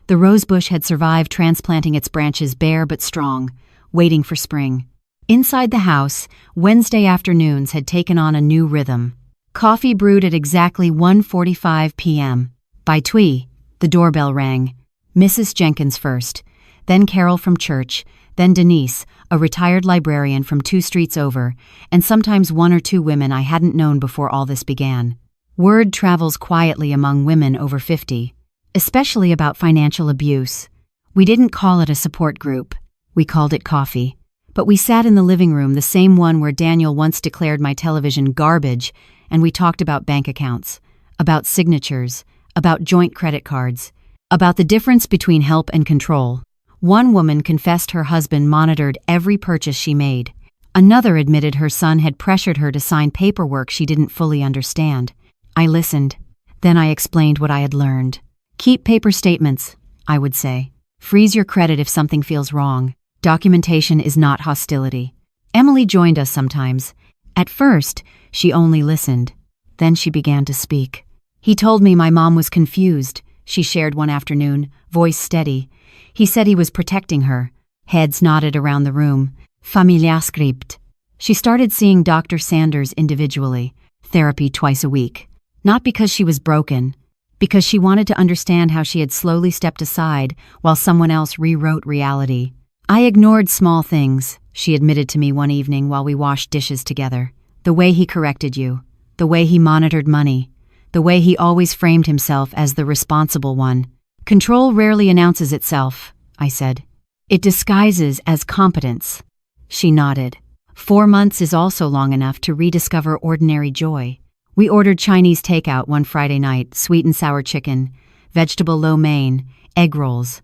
The rosebush had survived transplanting its branches bare but strong, waiting for spring. Inside the house, Wednesday afternoons had taken on a new rhythm. Coffee brewed at exactly 1:45 p.m. By twee, the doorbell rang. Mrs. Jenkins first, then Carol from church, then Denise, a retired librarian from 2 streets over, and sometimes 1 or 2 women I hadn't known before all this began. Word travels quietly among women over 50, especially about financial abuse. We didn't call it a support group. We called it coffee. But we sat in the living room, the same one where Daniel once declared my television garbage, and we talked about bank accounts, about signatures, about joint credit cards, about the difference between help and control. One woman confessed her husband monitored every purchase she made. Another admitted her son had pressured her to sign paperwork she didn't fully understand. I listened. Then I explained what I had learned. Keep paper statements, I would say. Freeze your credit if something feels wrong. Documentation is not hostility. Emily joined us sometimes. At first, she only listened. Then she began to speak. He told me my mom was confused, she shared one afternoon, voice steady. He said he was protecting her. Heads nodded around the room. Familystories. She started seeing Dr. Sanders individually, therapy twice a week. Not because she was broken, because she wanted to understand how she had slowly stepped aside while someone else rewrote reality. I ignored small things, she admitted to me one evening while we washed dishes together. The way he corrected you, the way he monitored money, the way he always framed himself as the responsible one. Control rarely announces itself, I said. It disguises as competence. She nodded. 4 months is also long enough to rediscover ordinary joy. We ordered Chinese takeout one Friday night, sweet and sour chicken, vegetable lo mein, egg rolls.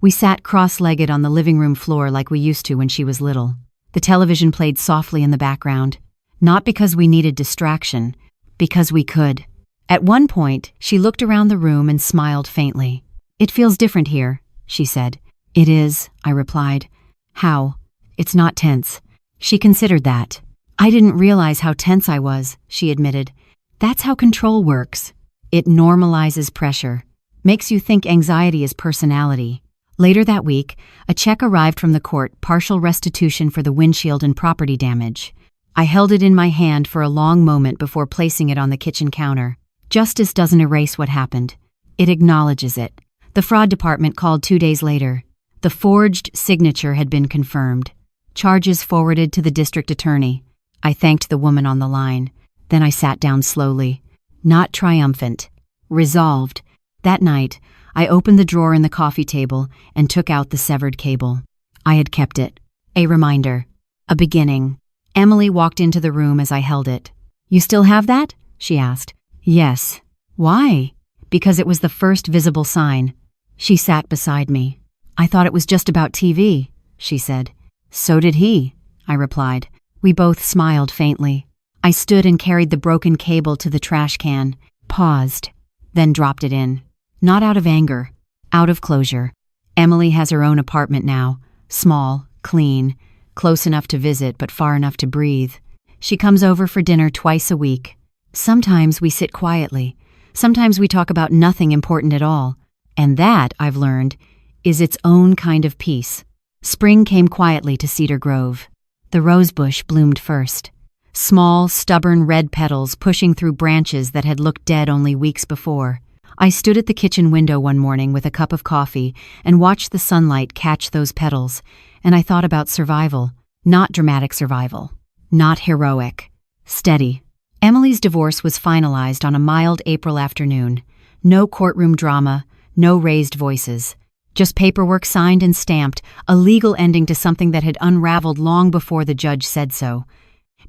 We sat cross-legged on the living room floor like we used to when she was little. The television played softly in the background, not because we needed distraction, because we could. At one point, she looked around the room and smiled faintly. "It feels different here," she said. "It is," I replied. "How?" "It's not tense." She considered that. "I didn't realize how tense I was," she admitted. "That's how control works. It normalizes pressure, makes you think anxiety is personality." Later that week, a check arrived from the court, partial restitution for the windshield and property damage. I held it in my hand for a long moment before placing it on the kitchen counter. Justice doesn't erase what happened. It acknowledges it. The fraud department called 2 days later. The forged signature had been confirmed. Charges forwarded to the district attorney. I thanked the woman on the line. Then I sat down slowly. Not triumphant. Resolved. That night, I opened the drawer in the coffee table and took out the severed cable. I had kept it. A reminder. A beginning. Emily walked into the room as I held it. "You still have that?" she asked. "Yes." "Why?" "Because it was the first visible sign." She sat beside me. "I thought it was just about TV," she said. "So did he," I replied. We both smiled faintly. I stood and carried the broken cable to the trash can, paused, then dropped it in. Not out of anger, out of closure. Emily has her own apartment now, small, clean, close enough to visit but far enough to breathe. She comes over for dinner twice a week. Sometimes we sit quietly. Sometimes we talk about nothing important at all. And that, I've learned, is its own kind of peace. Spring came quietly to Cedar Grove. The rosebush bloomed first. Small, stubborn red petals pushing through branches that had looked dead only weeks before. I stood at the kitchen window one morning with a cup of coffee and watched the sunlight catch those petals, and I thought about survival. Not dramatic survival. Not heroic. Steady. Emily's divorce was finalized on a mild April afternoon. No courtroom drama, no raised voices. Just paperwork signed and stamped, a legal ending to something that had unraveled long before the judge said so.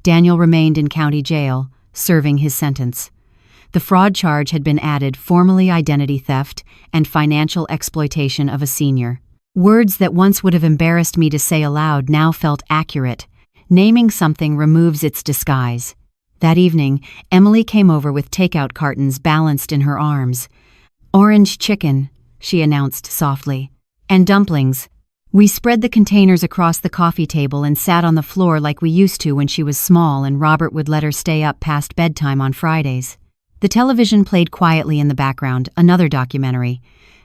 Daniel remained in county jail, serving his sentence. The fraud charge had been added, formally identity theft and financial exploitation of a senior. Words that once would have embarrassed me to say aloud now felt accurate. Naming something removes its disguise. That evening, Emily came over with takeout cartons balanced in her arms. "Orange chicken," she announced softly, "and dumplings." We spread the containers across the coffee table and sat on the floor like we used to when she was small and Robert would let her stay up past bedtime on Fridays. The television played quietly in the background, another documentary.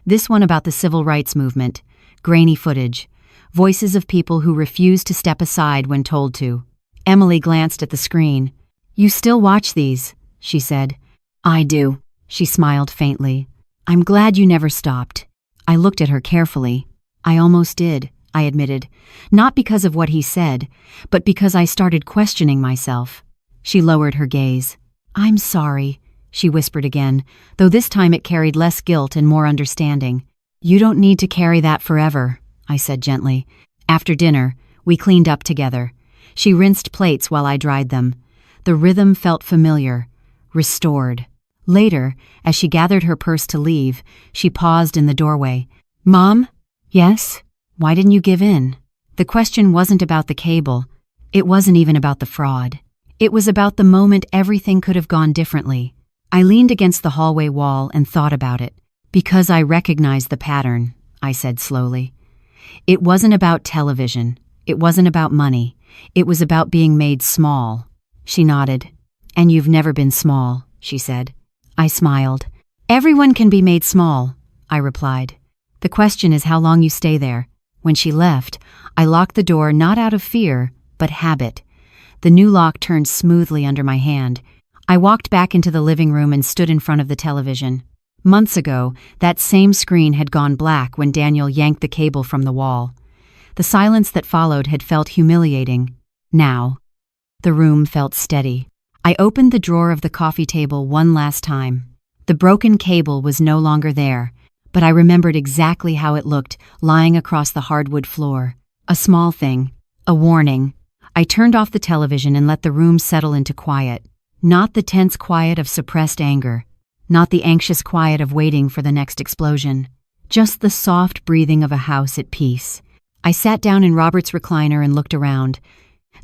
This one about the civil rights movement. Grainy footage. Voices of people who refused to step aside when told to. Emily glanced at the screen. "You still watch these," she said. "I do," she smiled faintly. "I'm glad you never stopped." I looked at her carefully. "I almost did," I admitted, not because of what he said, but because I started questioning myself. She lowered her gaze. "I'm sorry," she whispered again, though this time it carried less guilt and more understanding. "You don't need to carry that forever," I said gently. After dinner, we cleaned up together. She rinsed plates while I dried them. The rhythm felt familiar, restored. Later, as she gathered her purse to leave, she paused in the doorway. "Mom?" "Yes? Why didn't you give in?" The question wasn't about the cable. It wasn't even about the fraud. It was about the moment everything could have gone differently. I leaned against the hallway wall and thought about it. "Because I recognized the pattern," I said slowly. It wasn't about television. It wasn't about money. It was about being made small. She nodded. "And you've never been small," she said. I smiled. "Everyone can be made small," I replied. "The question is how long you stay there." When she left, I locked the door not out of fear, but habit. The new lock turned smoothly under my hand. I walked back into the living room and stood in front of the television. Months ago, that same screen had gone black when Daniel yanked the cable from the wall. The silence that followed had felt humiliating. Now, the room felt steady. I opened the drawer of the coffee table one last time. The broken cable was no longer there, but I remembered exactly how it looked lying across the hardwood floor. A small thing, a warning. I turned off the television and let the room settle into quiet. Not the tense quiet of suppressed anger, not the anxious quiet of waiting for the next explosion. Just the soft breathing of a house at peace. I sat down in Robert's recliner and looked around.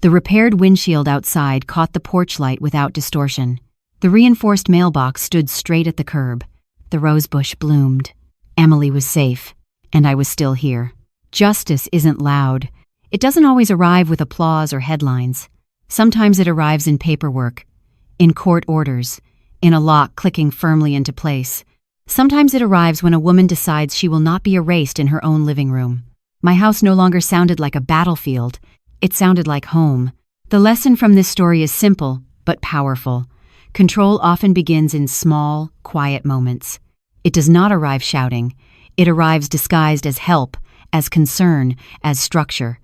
The repaired windshield outside caught the porch light without distortion. The reinforced mailbox stood straight at the curb. The rosebush bloomed. Emily was safe, and I was still here. Justice isn't loud. It doesn't always arrive with applause or headlines. Sometimes it arrives in paperwork, in court orders, in a lock clicking firmly into place. Sometimes it arrives when a woman decides she will not be erased in her own living room. My house no longer sounded like a battlefield. It sounded like home. The lesson from this story is simple, but powerful. Control often begins in small, quiet moments. It does not arrive shouting. It arrives disguised as help, as concern, as structure.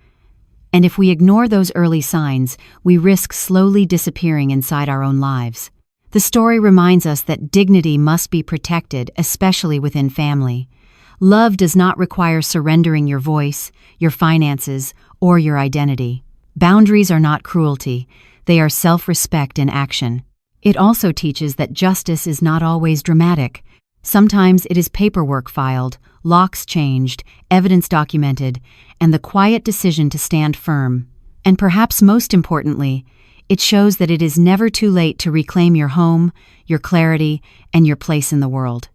And if we ignore those early signs, we risk slowly disappearing inside our own lives. The story reminds us that dignity must be protected, especially within family. Love does not require surrendering your voice, your finances, or your identity. Boundaries are not cruelty. They are self-respect in action. It also teaches that justice is not always dramatic. Sometimes it is paperwork filed, locks changed, evidence documented, and the quiet decision to stand firm. And perhaps most importantly, it shows that it is never too late to reclaim your home, your clarity, and your place in the world.